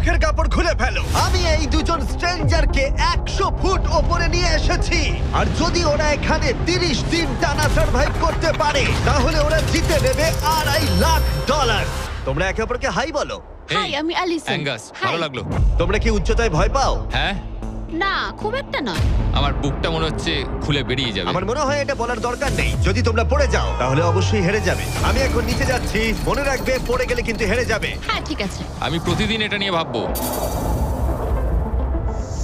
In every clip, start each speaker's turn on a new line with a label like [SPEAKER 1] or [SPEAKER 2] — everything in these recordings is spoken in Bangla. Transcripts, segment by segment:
[SPEAKER 1] মুখের কাপড় খুলে ফেলো। আমি এই দুজন স্ট্রেঞ্জারকে 100 ফুট ওপরে নিয়ে এসেছি, আর যদি ওরা এখানে 30 দিন টানা সার্ভাইভ করতে পারে তাহলে ওরা জিতে নেবে $2.5 লাখ। তোমরা একে অপরকে হাই বলো।
[SPEAKER 2] হাই, আমি অ্যালিসন।
[SPEAKER 3] অ্যাঙ্গাস, ভালো লাগলো।
[SPEAKER 1] তোমরা কি উচ্চতায় ভয় পাও?
[SPEAKER 3] হ্যাঁ,
[SPEAKER 2] না, খুব একটা নয়।
[SPEAKER 3] আমার বুকটা মনে হচ্ছে খুলে বেরিয়ে যাবে।
[SPEAKER 1] আমার মনে হয় এটা বলার দরকার নেই। যদি তোমরা পড়ে যাও তাহলে অবশ্যই হেরে যাবে। আমি এখন নিচে যাচ্ছি, মনে রাখবে পড়ে গেলে কিন্তু হেরে যাবে।
[SPEAKER 2] হ্যাঁ, ঠিক আছে।
[SPEAKER 3] আমি প্রতিদিন এটা নিয়ে ভাববো।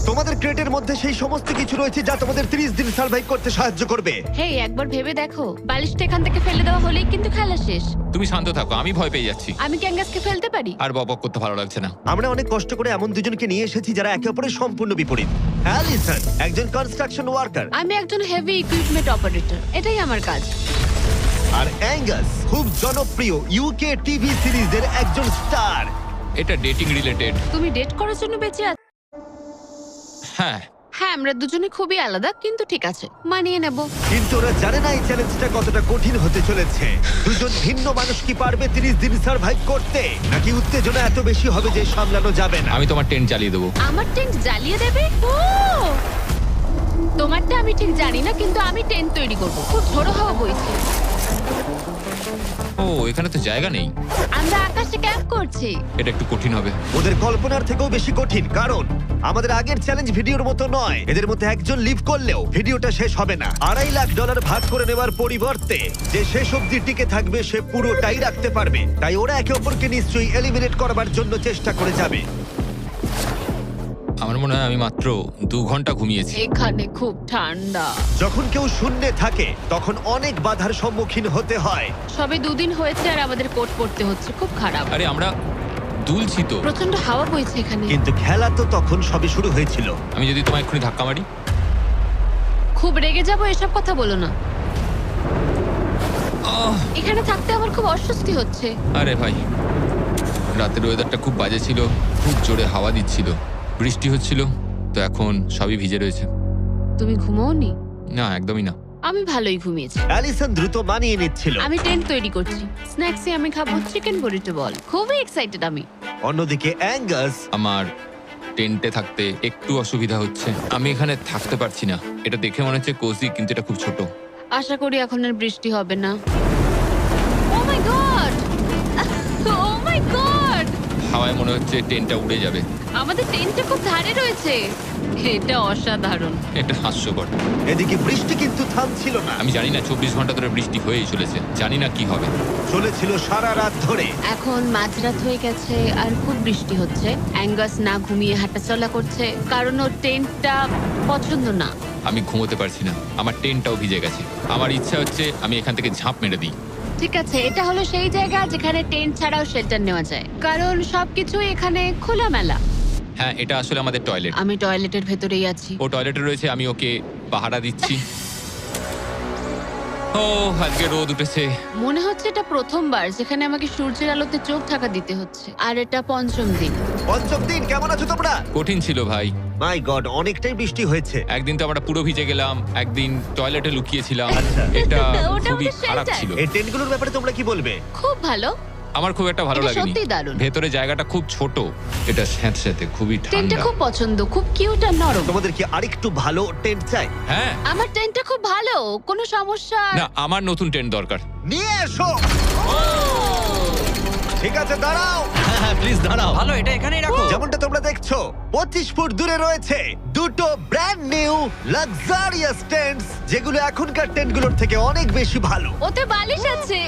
[SPEAKER 1] তোমাদের ক্রেটের মধ্যে সেই সমস্ত কিছু রয়েছে যা তোমাদের 30 দিন সার্ভাইভ করতে সাহায্য করবে।
[SPEAKER 2] হেই, একবার ভেবে দেখো, বালিশটা এখান থেকে ফেলে দেওয়া হলেই কিন্তু খেলা শেষ।
[SPEAKER 3] তুমি শান্ত থাকো, আমি ভয় পেয়ে যাচ্ছি।
[SPEAKER 2] আমি ক্যাঙ্গাসকে ফেলতে পারি?
[SPEAKER 3] আর বকবক করতে ভালো লাগছে না।
[SPEAKER 1] আমরা অনেক কষ্ট করে এমন দুজনকে নিয়ে এসেছি যারা একে অপরের সম্পূর্ণ বিপরীত। অ্যালিসন একজন কনস্ট্রাকশন ওয়ার্কার,
[SPEAKER 2] আমি একজন হেভি ইকুইপমেন্ট অপারেটর, এটাই আমার কাজ।
[SPEAKER 1] আর অ্যাঙ্গাস খুব জনপ্রিয় ইউকে টিভি সিরিজের একজন স্টার।
[SPEAKER 3] এটা ডেটিং রিলেটেড।
[SPEAKER 2] তুমি ডেট করার জন্য বেঁচে আছো?
[SPEAKER 3] হ্যাঁ,
[SPEAKER 2] হ্যাঁ, আমরা দুজনে খুবই আলাদা, কিন্তু ঠিক আছে, মানিয়ে নেব।
[SPEAKER 1] কিন্তু ওরা জানে না এই চ্যালেঞ্জটা কতটা কঠিন হতে চলেছে। দুজন ভিন্ন মানুষ কি পারবে 30 দিন সার্ভাইভ করতে, নাকি উত্তেজনা এত বেশি হবে যে সামলানো যাবে না?
[SPEAKER 3] আমি তোমার টেন্ট জ্বালিয়ে দেবো।
[SPEAKER 2] আমার টেন্ট জ্বালিয়ে দেবে? ও, তোমারটা আমি ঠিক জানি না, কিন্তু আমি টেন্ট তৈরি করব। খুব ঝোড়ো হাওয়া বইছে।
[SPEAKER 3] ও, এখানে তো জায়গা নেই।
[SPEAKER 2] আমরা আকাশে ক্যাম্প করছি।
[SPEAKER 3] এটা একটু কঠিন হবে।
[SPEAKER 1] ওদের কল্পনার থেকেও বেশি কঠিন, কারণ আমাদের আগের চ্যালেঞ্জ ভিডিওর মতো নয়। এদের মধ্যে একজন লিভ করলেও ভিডিওটা শেষ হবে না। $2.5 লাখ ভাগ করে নেওয়ার পরিবর্তে যে শেষ অবধি টিকে থাকবে সে পুরোটাই রাখতে পারবে। তাই ওরা একে অপরকে নিশ্চয়ই এলিমিনেট করবার জন্য চেষ্টা করে যাবে।
[SPEAKER 3] আমার মনে হয় আমি মাত্র 2 ঘন্টা ঘুমিয়েছি।
[SPEAKER 2] এখানে খুব ঠান্ডা।
[SPEAKER 1] যখন কেউ শূন্যে থাকে তখন অনেক বাধার সম্মুখীন হতে হয়।
[SPEAKER 2] সবে 2 দিন হয়েছে আর আমাদের কোট পড়তে হচ্ছে, খুব খারাপ।
[SPEAKER 3] আরে আমরা দুলছি তো।
[SPEAKER 2] প্রচন্ড হাওয়া বইছে এখানে।
[SPEAKER 1] কিন্তু খেলা তো তখন সবে শুরু হয়েছিল।
[SPEAKER 3] আমি যদি তোমায় এক্ষুনি ধাক্কা মারি?
[SPEAKER 2] খুব রেগে যাবো, এসব কথা বলো না।
[SPEAKER 3] আহ!
[SPEAKER 2] এখানে থাকতে আমার খুব অস্বস্তি হচ্ছে।
[SPEAKER 3] আরে ভাই, রাতের ওয়েদারটা খুব বাজে ছিল, খুব জোরে হাওয়া দিচ্ছিল, বৃষ্টি হচ্ছিল, তো এখন সবই ভিজে রয়েছে।
[SPEAKER 2] তুমি ঘুমোওনি?
[SPEAKER 3] না, একদমই না।
[SPEAKER 2] আমি ভালোই ঘুমিয়েছি।
[SPEAKER 1] অ্যালিসন দ্রুত মানিয়ে নিচ্ছিল।
[SPEAKER 2] আমি টেন্ট তৈরি করছি। স্ন্যাক্সে আমি খাবো চিকেন বুরিটো বল। খুবই এক্সাইটেড আমি।
[SPEAKER 1] অন্যদিকে অ্যাঙ্গাস
[SPEAKER 3] আমার টেন্টে থাকতে একটু অসুবিধা হচ্ছে। আমি এখানে থাকতে পারছি না। এটা দেখে মনে হচ্ছে কোজি, কিন্তু এটা খুব ছোট।
[SPEAKER 2] আশা করি এখন আর বৃষ্টি হবে না। ও my God! O my god!
[SPEAKER 3] হাওয়ায় মনে হচ্ছে টেন্টটা উড়ে যাবে।
[SPEAKER 2] আমাদের টেন্টটা খুব ধারে রয়েছে। এটা অসাধারণ।
[SPEAKER 3] এটা হাস্যকর।
[SPEAKER 1] এদিকে বৃষ্টি কিন্তু থামছিল না।
[SPEAKER 3] আমি জানি না, 24 ঘন্টা ধরে বৃষ্টি হয়েই চলেছে। জানি না কি হবে।
[SPEAKER 1] চলেছিল সারা রাত ধরে।
[SPEAKER 2] এখন মাঝরাত হয়ে গেছে আর খুব বৃষ্টি হচ্ছে। অ্যাঙ্গাস না ঘুমিয়ে হাঁটাচলা করছে, কারণ ওর টেন্টটা পছন্দ না।
[SPEAKER 3] আমি ঘুমোতে পারছি না, আমার টেন্টটাও ভিজে গেছে। আমার ইচ্ছা হচ্ছে আমি এখান থেকে ঝাঁপ মেরে দিই।
[SPEAKER 2] ঠিক আছে, এটা হলো সেই জায়গা যেখানে টেন্ট ছাড়াও শেল্টার নেওয়া যায়, কারণ সবকিছুই এখানে খোলামেলা।
[SPEAKER 3] হ্যাঁ, এটা আসলে আমাদের টয়লেট।
[SPEAKER 2] আমি টয়লেটের ভেতরেই আছি।
[SPEAKER 3] ও টয়লেটে রয়েছে, আমি ওকে পাহারা দিচ্ছি। ও, আজকে রোদ উঠেছে।
[SPEAKER 2] মনে হচ্ছে এটা প্রথমবার যেখানে আমাকে সূর্যের আলোতে চোখ ঢাকা দিতে হচ্ছে, আর এটা 5ম দিন।
[SPEAKER 1] পঞ্চম দিন, কেমন আছো তোমরা?
[SPEAKER 3] কঠিন ছিল ভাই।
[SPEAKER 1] মাই গড, অনেকটাই বৃষ্টি হয়েছে।
[SPEAKER 3] একদিন তো আমরা পুরো ভিজে গেলাম, একদিন টয়লেটে লুকিয়েছিলাম।
[SPEAKER 1] আচ্ছা।
[SPEAKER 3] এটা
[SPEAKER 2] ওটা
[SPEAKER 3] খুবই
[SPEAKER 2] আমাদের
[SPEAKER 3] খারাপ
[SPEAKER 2] shelter।
[SPEAKER 3] ছিল।
[SPEAKER 1] এই টেন্টগুলোর ব্যাপারে তোমরা কি বলবে?
[SPEAKER 2] খুব ভালো।
[SPEAKER 3] আমার খুব একটা ভালো
[SPEAKER 2] এটা
[SPEAKER 3] লাগেনি।
[SPEAKER 2] সত্যিই দারুণ।
[SPEAKER 3] ভেতরে জায়গাটা খুব ছোট, এটা স্যাঁতস্যাঁতে, খুবই
[SPEAKER 2] টেন্টটা
[SPEAKER 3] ঠান্ডা।
[SPEAKER 2] খুব পছন্দ, খুব কিউট আর নরম।
[SPEAKER 1] তোমাদের কি আরেকটু ভালো টেন্ট চাই?
[SPEAKER 3] হ্যাঁ,
[SPEAKER 2] আমার টেন্টটা খুব ভালো, কোনো সমস্যা।
[SPEAKER 3] না, আমার নতুন টেন্ট দরকার।
[SPEAKER 1] নিয়ে এসো। ঠিক আছে, দাঁড়াও।
[SPEAKER 4] হ্যাঁ প্লিজ দাঁড়াও। ভালো, এটা এখানেই রাখো।
[SPEAKER 1] যেমনটা তোমরা দেখছো 25 ফুট দূরে রয়েছে দুটো ব্র্যান্ড নিউ লাক্সারিয়াস টেন্টস, যেগুলো এখনকার টেন্টগুলোর থেকে অনেক বেশি ভালো।
[SPEAKER 2] ওতে বালিশ আছে।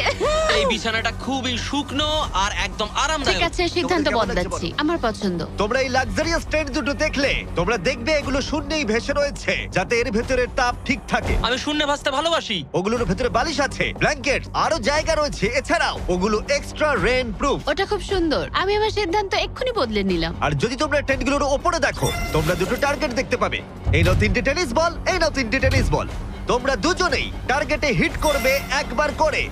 [SPEAKER 4] এই বিছানাটা খুবই শুকনো আর একদম
[SPEAKER 2] ঠিক
[SPEAKER 4] আরামদায়ক।
[SPEAKER 2] আছে, সিদ্ধান্ত
[SPEAKER 1] তোমাদের কেমন লাগছে
[SPEAKER 2] বদলাচ্ছি,
[SPEAKER 1] বলো?
[SPEAKER 2] আমার পছন্দ।
[SPEAKER 1] তোমরা এই লাক্সারিয়াস টেন্ট দুটো দেখলে তোমরা দেখবে এগুলো শূন্যেই ভেসে রয়েছে, যাতে এর ভেতরে তাপ ঠিক থাকে।
[SPEAKER 4] আমি শূন্যে ভাসতে ভালোবাসি।
[SPEAKER 1] ওগুলোর ভেতরে বালিশ আছে, ব্ল্যাঙ্কেট, আরো জায়গা রয়েছে। এছাড়াও ওগুলো এক্সট্রা রেন প্রুফ।
[SPEAKER 2] ওটা খুব সুন্দর। আমি আমার সিদ্ধান্ত এক্ষুনি বদলে নিলাম।
[SPEAKER 1] আর যদি তোমরা টেন্টগুলোর ওপরে দেখো, তোমরা দুটো টার্গেট দেখতে পাবে। এই নাও 3টে টেনিস বল, এই নাও 3টে টেনিস বল। তোমরা দুজনেই টার্গেটে হিট করবে একবার করে,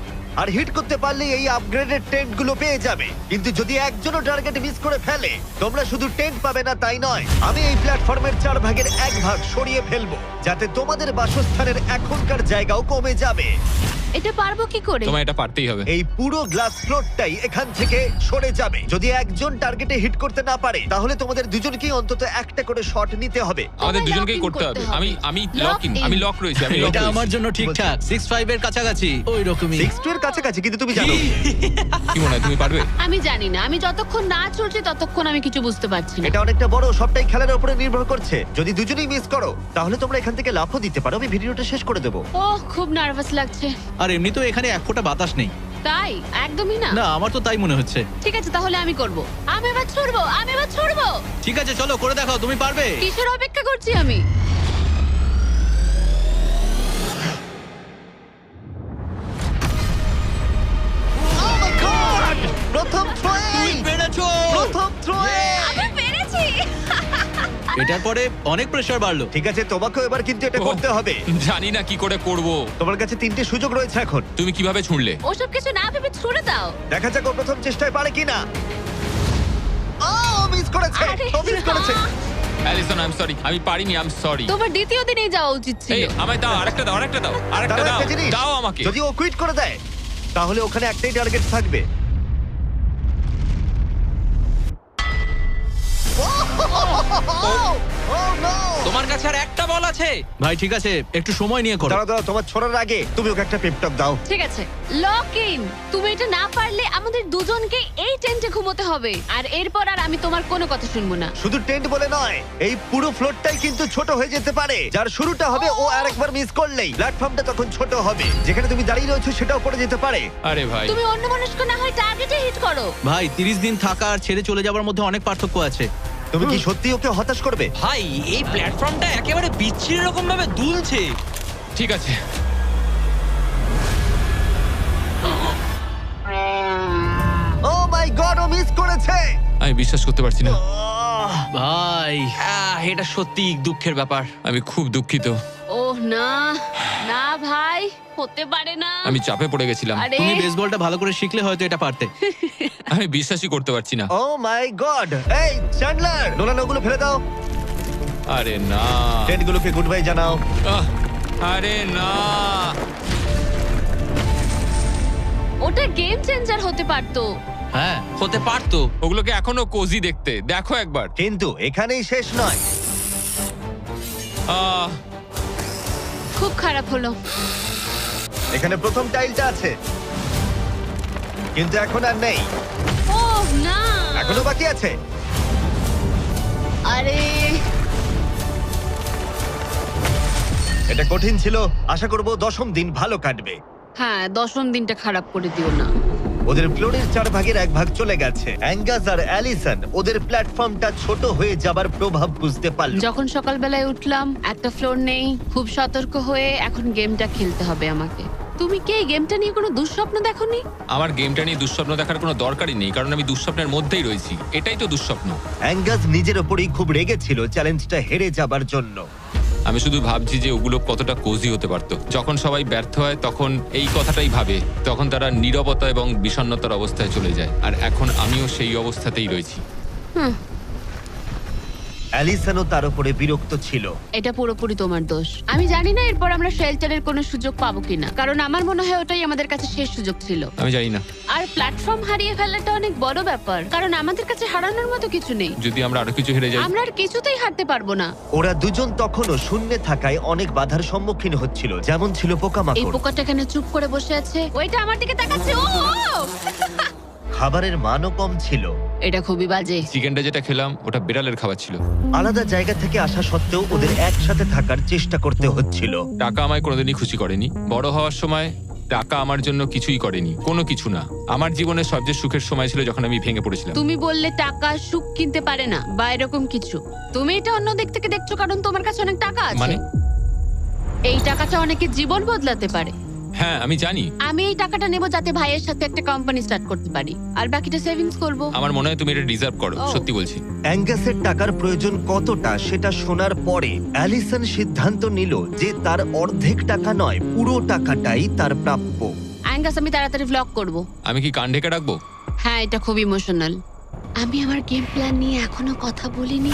[SPEAKER 1] আর হিট করতে পারলে এই আপগ্রেডেড টেন্টগুলো পেয়ে যাবে। কিন্তু যদি একজনও টার্গেট মিস করে ফেলে, তোমরা শুধু টেন্ট পাবে না তাই নয়, আমি এই প্ল্যাটফর্মের 4 ভাগের 1 ভাগ সরিয়ে ফেলবো, যাতে তোমাদের বাসস্থানের এখনকার জায়গাও কমে যাবে।
[SPEAKER 2] এটা পারবো কি করে?
[SPEAKER 3] তোমায় এটা পারতেই হবে।
[SPEAKER 1] এই পুরো গ্লাস ফ্লোরটাই এখান থেকে সরে যাবে। যদি একজন টার্গেটে হিট করতে না পারে তাহলে তোমাদের দুজনকেই অন্তত একটা করে শট নিতে হবে।
[SPEAKER 3] আমাদের
[SPEAKER 2] তোমায়
[SPEAKER 3] দুজনকেই
[SPEAKER 2] lock in
[SPEAKER 3] করতে হবে।
[SPEAKER 2] করতে হবে।
[SPEAKER 3] আমি
[SPEAKER 2] Lock
[SPEAKER 3] লক ইন,
[SPEAKER 2] in।
[SPEAKER 3] আমি লক রয়েছি, আমি লক
[SPEAKER 5] এটা
[SPEAKER 3] রয়েছি।
[SPEAKER 5] আমার জন্য ঠিকঠাক 6-5 এর কাছাকাছি ওই রকমই।
[SPEAKER 1] 6 এর কাছাকাছি, কিন্তু তুমি জানো
[SPEAKER 3] কি মনে হয় তুমি পারবে?
[SPEAKER 2] আমি জানি না, আমি যতক্ষণ না চলছে ততক্ষণ আমি কিছু বুঝতে পারছি না।
[SPEAKER 1] এটা অনেকটা বড়, সবটাই খেলার উপরে নির্ভর করছে। যদি দুজনেই মিস করো তাহলে তোমরা এখান থেকে লাফও দিতে পারো। আমি ভিডিওটা শেষ করে দেবো।
[SPEAKER 2] ওহ, খুব নার্ভাস লাগছে।
[SPEAKER 5] আর এমনি তো এখানে এক ফোঁটা বাতাস নেই।
[SPEAKER 2] তাই? একদমই না।
[SPEAKER 5] না, আমার তো তাই মনে হচ্ছে।
[SPEAKER 2] ঠিক আছে, তাহলে আমি করব। আমি এবার ছুড়বো, আমি এবার ছুড়বো।
[SPEAKER 5] ঠিক আছে, চলো করে দেখাও, তুমি পারবে।
[SPEAKER 2] কিসের অপেক্ষা করছি আমি?
[SPEAKER 1] Oh my God! প্রথম থ্রোয়ে!
[SPEAKER 5] পেরেছো।
[SPEAKER 1] প্রথম থ্রোয়ে!
[SPEAKER 2] আমি পেরেছি।
[SPEAKER 5] এটার পরে অনেক প্রেসার বাড়লো।
[SPEAKER 1] ঠিক আছে, তোমাকেও এবার কিন্তু এটা
[SPEAKER 3] ওহ,
[SPEAKER 1] করতে হবে।
[SPEAKER 3] জানি না কি করে করব।
[SPEAKER 1] তোমার কাছে 3টে সুযোগ রয়েছে এখন।
[SPEAKER 3] তুমি কিভাবে ছুঁড়লে?
[SPEAKER 2] ওসব কিছু না ভেবে ছুড়ে দাও।
[SPEAKER 1] দেখা যাক ও প্রথম চেষ্টায় পারে কিনা। ও মিস করেছে,
[SPEAKER 2] আরে
[SPEAKER 1] ও মিস করেছে।
[SPEAKER 3] অ্যালিসন, আই এম সরি, আমি পারিনি, আই এম সরি।
[SPEAKER 2] তোমার দ্বিতীয় দিনেই যাওয়া উচিত ছিল।
[SPEAKER 3] এই আমায় দাও, আরেকটা দাও, আরেকটা দাও, আরেকটা
[SPEAKER 1] দাঁড়াও,
[SPEAKER 3] দাও,
[SPEAKER 1] একটা জিনিস।
[SPEAKER 3] দাও আমাকে।
[SPEAKER 1] যদি ও কুইট করে দেয় তাহলে ওখানে একটাই টার্গেট থাকবে। Oh, no!
[SPEAKER 4] তোমার কাছে আর একটা বল আছে।
[SPEAKER 5] ভাই ঠিক আছে, একটু সময় নিয়ে করো।
[SPEAKER 1] দাঁড়াও, দাঁড়াও, তোমার ছোড়ার আগে তুমি ওকে একটা পেপটক দাও।
[SPEAKER 2] ঠিক আছে, লক ইন। তুমি এটা না পারলে আমাদের দুজনকে এই টেন্টে ঘুমোতে হবে। আর এরপর আর আমি তোমার কোনো কথা শুনবো না।
[SPEAKER 1] শুধু টেন্ট বলে নয়, এই পুরো ফ্লোরটাই কিন্তু ছোট হয়ে যেতে পারে। যার শুরুটা হবে ও আরেকবার মিস করলেই প্ল্যাটফর্মটা তখন ছোট হবে। যেখানে তুমি দাঁড়িয়ে রয়েছো সেটাও পড়ে যেতে পারে।
[SPEAKER 3] আরে ভাই,
[SPEAKER 2] তুমি অন্যমনস্ক না হয় টার্গেটে হিট করো।
[SPEAKER 5] ভাই 30 দিন থাকা আর ছেড়ে চলে যাওয়ার মধ্যে অনেক পার্থক্য আছে।
[SPEAKER 1] তুমি কি সত্যি ওকে হতাশ করবে?
[SPEAKER 4] ভাই এই প্ল্যাটফর্মটা একেবারে বিচ্ছিরি রকম ভাবে দুলছে।
[SPEAKER 3] ঠিক আছে।
[SPEAKER 1] ও মাই গড, ও মিস করেছে।
[SPEAKER 3] আমি বিশ্বাস করতে পারছি না।
[SPEAKER 5] ভাই
[SPEAKER 4] এটা সত্যি দুঃখের ব্যাপার।
[SPEAKER 3] আমি খুব দুঃখিত।
[SPEAKER 2] ওহ না, না ভাই, হতে পারে না।
[SPEAKER 3] আমি চাপে পড়ে গেছিলাম।
[SPEAKER 2] আরে
[SPEAKER 5] তুমি বেসবলটা ভালো করে শিখলে হয়তো এটা পারতে।
[SPEAKER 3] আমি বিশ্বাসই করতে পারছি না।
[SPEAKER 1] ও মাই গড। এই চ্যান্ডলার, নোলান ওগুলো ফেলে দাও।
[SPEAKER 3] আরে না,
[SPEAKER 1] টেন্টগুলোকে গুড বাই জানাও।
[SPEAKER 3] আহ, আরে না।
[SPEAKER 2] ওটা গেম চেঞ্জার হতে পারতো।
[SPEAKER 5] হ্যাঁ,
[SPEAKER 4] হতে পারতো।
[SPEAKER 3] ওগুলোকে এখনো কোজি দেখতে, দেখো একবার।
[SPEAKER 1] কিন্তু এখানেই শেষ নয়।
[SPEAKER 3] আহ,
[SPEAKER 2] খুব খারাপ হলো।
[SPEAKER 1] এখানে প্রথম টাইলটা আছে, কিন্তু এখন আর নেই।
[SPEAKER 2] ওহ না,
[SPEAKER 1] এখনো বাকি আছে।
[SPEAKER 2] আরে
[SPEAKER 1] এটা কঠিন ছিল। আশা করব 10ম দিন ভালো কাটবে।
[SPEAKER 2] হ্যাঁ, 10ম দিনটা খারাপ করে দিও না।
[SPEAKER 1] ওদের ফ্লোরের 4 ভাগের 1 ভাগ চলে গেছে। অ্যাঙ্গাস আর অ্যালিসন ওদের প্ল্যাটফর্মটা ছোট হয়ে যাবার প্রভাব বুঝতে পারল।
[SPEAKER 2] যখন সকালবেলায় উঠলাম, একটা ফ্লোর নেই। খুব সতর্ক হয়ে এখন গেমটা খেলতে হবে আমাকে। তুমি কি এই গেমটা নিয়ে কোনো দুঃস্বপ্ন দেখোনি?
[SPEAKER 3] আমার গেমটা নিয়ে দুঃস্বপ্ন দেখার কোনো দরকারই নেই, কারণ আমি দুঃস্বপ্নের মধ্যেই রয়েছি। এটাই তো দুঃস্বপ্ন।
[SPEAKER 1] অ্যাঙ্গাস নিজের ওপরেই খুব রেগেছিল চ্যালেঞ্জটা হেরে যাবার জন্য।
[SPEAKER 3] আমি শুধু ভাবছি যে ওগুলো কতটা কোজি হতে পারতো। যখন সবাই ব্যর্থ হয় তখন এই কথাটাই ভাবে, তখন তারা নীরবতা এবং বিষণ্ণতার অবস্থায় চলে যায়। আর এখন আমিও সেই অবস্থাতেই রয়েছি।
[SPEAKER 1] অ্যালিসনও তার উপরে বিরক্ত ছিল।
[SPEAKER 2] এটা পুরোপুরি তোমার দোষ। আমি জানি না এরপর আমরা শেল্টারের কোনো সুযোগ পাবো কিনা, কারণ আমার মনে হয় ওটাই আমাদের কাছে শেষ সুযোগ ছিল।
[SPEAKER 3] আমি জানি না,
[SPEAKER 2] আর প্ল্যাটফর্ম হারিয়ে ফেলাটা অনেক বড় ব্যাপার, কারণ আমাদের কাছে হারানোর মতো কিছু নেই।
[SPEAKER 3] যদি আমরা আরো কিছু হেরে যাই।
[SPEAKER 2] আমরা আর কিছুতেই হারতে পারবো না।
[SPEAKER 1] ওরা দুজন তখনও শূন্যে থাকায় অনেক বাধার সম্মুখীন হচ্ছিল, যেমন ছিল
[SPEAKER 2] এই
[SPEAKER 1] পোকামাকড়।
[SPEAKER 2] পোকাটা এখানে চুপ করে বসে আছে, ওইটা আমার দিকে তাকাচ্ছে। ও
[SPEAKER 1] খাবারের মানও কম ছিল।
[SPEAKER 2] এটা খুবই বাজে।
[SPEAKER 3] চিকেনটা যেটা খেলাম ওটা বিড়ালের খাবার ছিল।
[SPEAKER 1] আলাদা জায়গা থেকে আসা সত্ত্বেও ওদের একসাথে থাকার চেষ্টা করতে হচ্ছিল।
[SPEAKER 3] টাকা আমায় কোনোদিনই খুশি করেনি। বড় হওয়ার সময় টাকা আমার জন্য কিছুই করেনি, কোনো কিছু না। আমার জীবনের সবচেয়ে সুখের সময় ছিল যখন আমি ভেঙে পড়েছিলাম।
[SPEAKER 2] তুমি বললে টাকা সুখ কিনতে পারে না বা এরকম কিছু। তুমি এটা অন্য দিক থেকে দেখছো কারণ তোমার কাছে অনেক টাকা আছে।
[SPEAKER 3] মানে?
[SPEAKER 2] এই টাকাটা অনেকের জীবন বদলাতে পারে।
[SPEAKER 3] হ্যাঁ আমি জানি।
[SPEAKER 2] আমি এই টাকাটা নেব যাতে ভাইয়ের সাথে একটা কোম্পানি স্টার্ট করতে পারি, আর বাকিটা সেভিংস করব।
[SPEAKER 3] আমার মনে হয় তুমি এটা ডিজার্ভ করো,
[SPEAKER 2] ও।
[SPEAKER 3] সত্যি বলছি।
[SPEAKER 1] অ্যাঙ্গাসের টাকার প্রয়োজন কতটা সেটা শোনার পরে অ্যালিসন সিদ্ধান্ত নিল যে তার অর্ধেক টাকা নয়, পুরো টাকাটাই তার প্রাপ্য।
[SPEAKER 2] অ্যাঙ্গাস, আমি তাড়াতাড়ি ভ্লগ করব।
[SPEAKER 3] আমি কি কান ঢেকে রাখবো?
[SPEAKER 2] হ্যাঁ, এটা খুব ইমোশনাল। আমি আমার গেম প্ল্যান নিয়ে এখনো কথা বলিনি।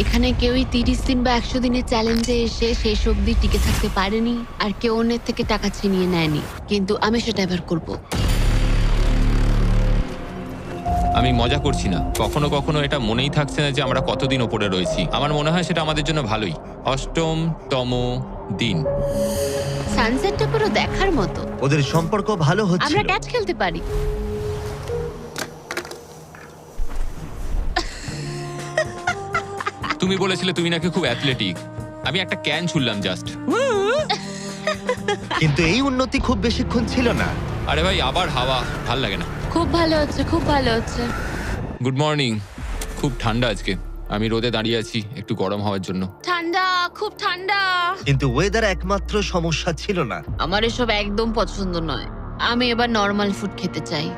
[SPEAKER 2] এখানে কেউই 30 দিন বা 100 দিনের চ্যালেঞ্জে এসে শেষ অবধি টিকে থাকতে পারেনি, আর কেউ অন্যের থেকে টাকা ছিনিয়ে নেয়নি। কিন্তু আমি সেটা এবার করব।
[SPEAKER 3] আমি মজা করছি না, কখনো কখনো এটা মনেই থাকছে না যে আমরা কতদিন ওপরে রয়েছি। আমার মনে হয় সেটা আমাদের জন্য ভালোই। 8তম দিন।
[SPEAKER 2] সানসেটটা পুরো দেখার মতো।
[SPEAKER 1] ওদের সম্পর্ক ভালো
[SPEAKER 2] আমরা
[SPEAKER 1] হচ্ছিল।
[SPEAKER 2] ক্যাচ খেলতে পারি।
[SPEAKER 3] তুমি বলেছিলে তুমি নাকি খুব অ্যাথলেটিক। আমি একটা ক্যান ছুড়লাম জাস্ট।
[SPEAKER 1] কিন্তু এই উন্নতি খুব বেশিক্ষণ ছিল না।
[SPEAKER 3] আরে ভাই, আবার হাওয়া, ভাল লাগে না।
[SPEAKER 2] খুব ভালো হচ্ছে, খুব ভালো হচ্ছে।
[SPEAKER 3] Good morning. খুব ঠান্ডা আজকে। আমি রোদে দাঁড়িয়ে আছি একটু গরম হওয়ার জন্য।
[SPEAKER 2] ঠান্ডা, খুব ঠান্ডা।
[SPEAKER 1] কিন্তু ওয়েদার একমাত্র সমস্যা ছিল না।
[SPEAKER 2] আমার এসব একদম পছন্দ নয়। আমি এবার নর্মাল ফুড খেতে চাই।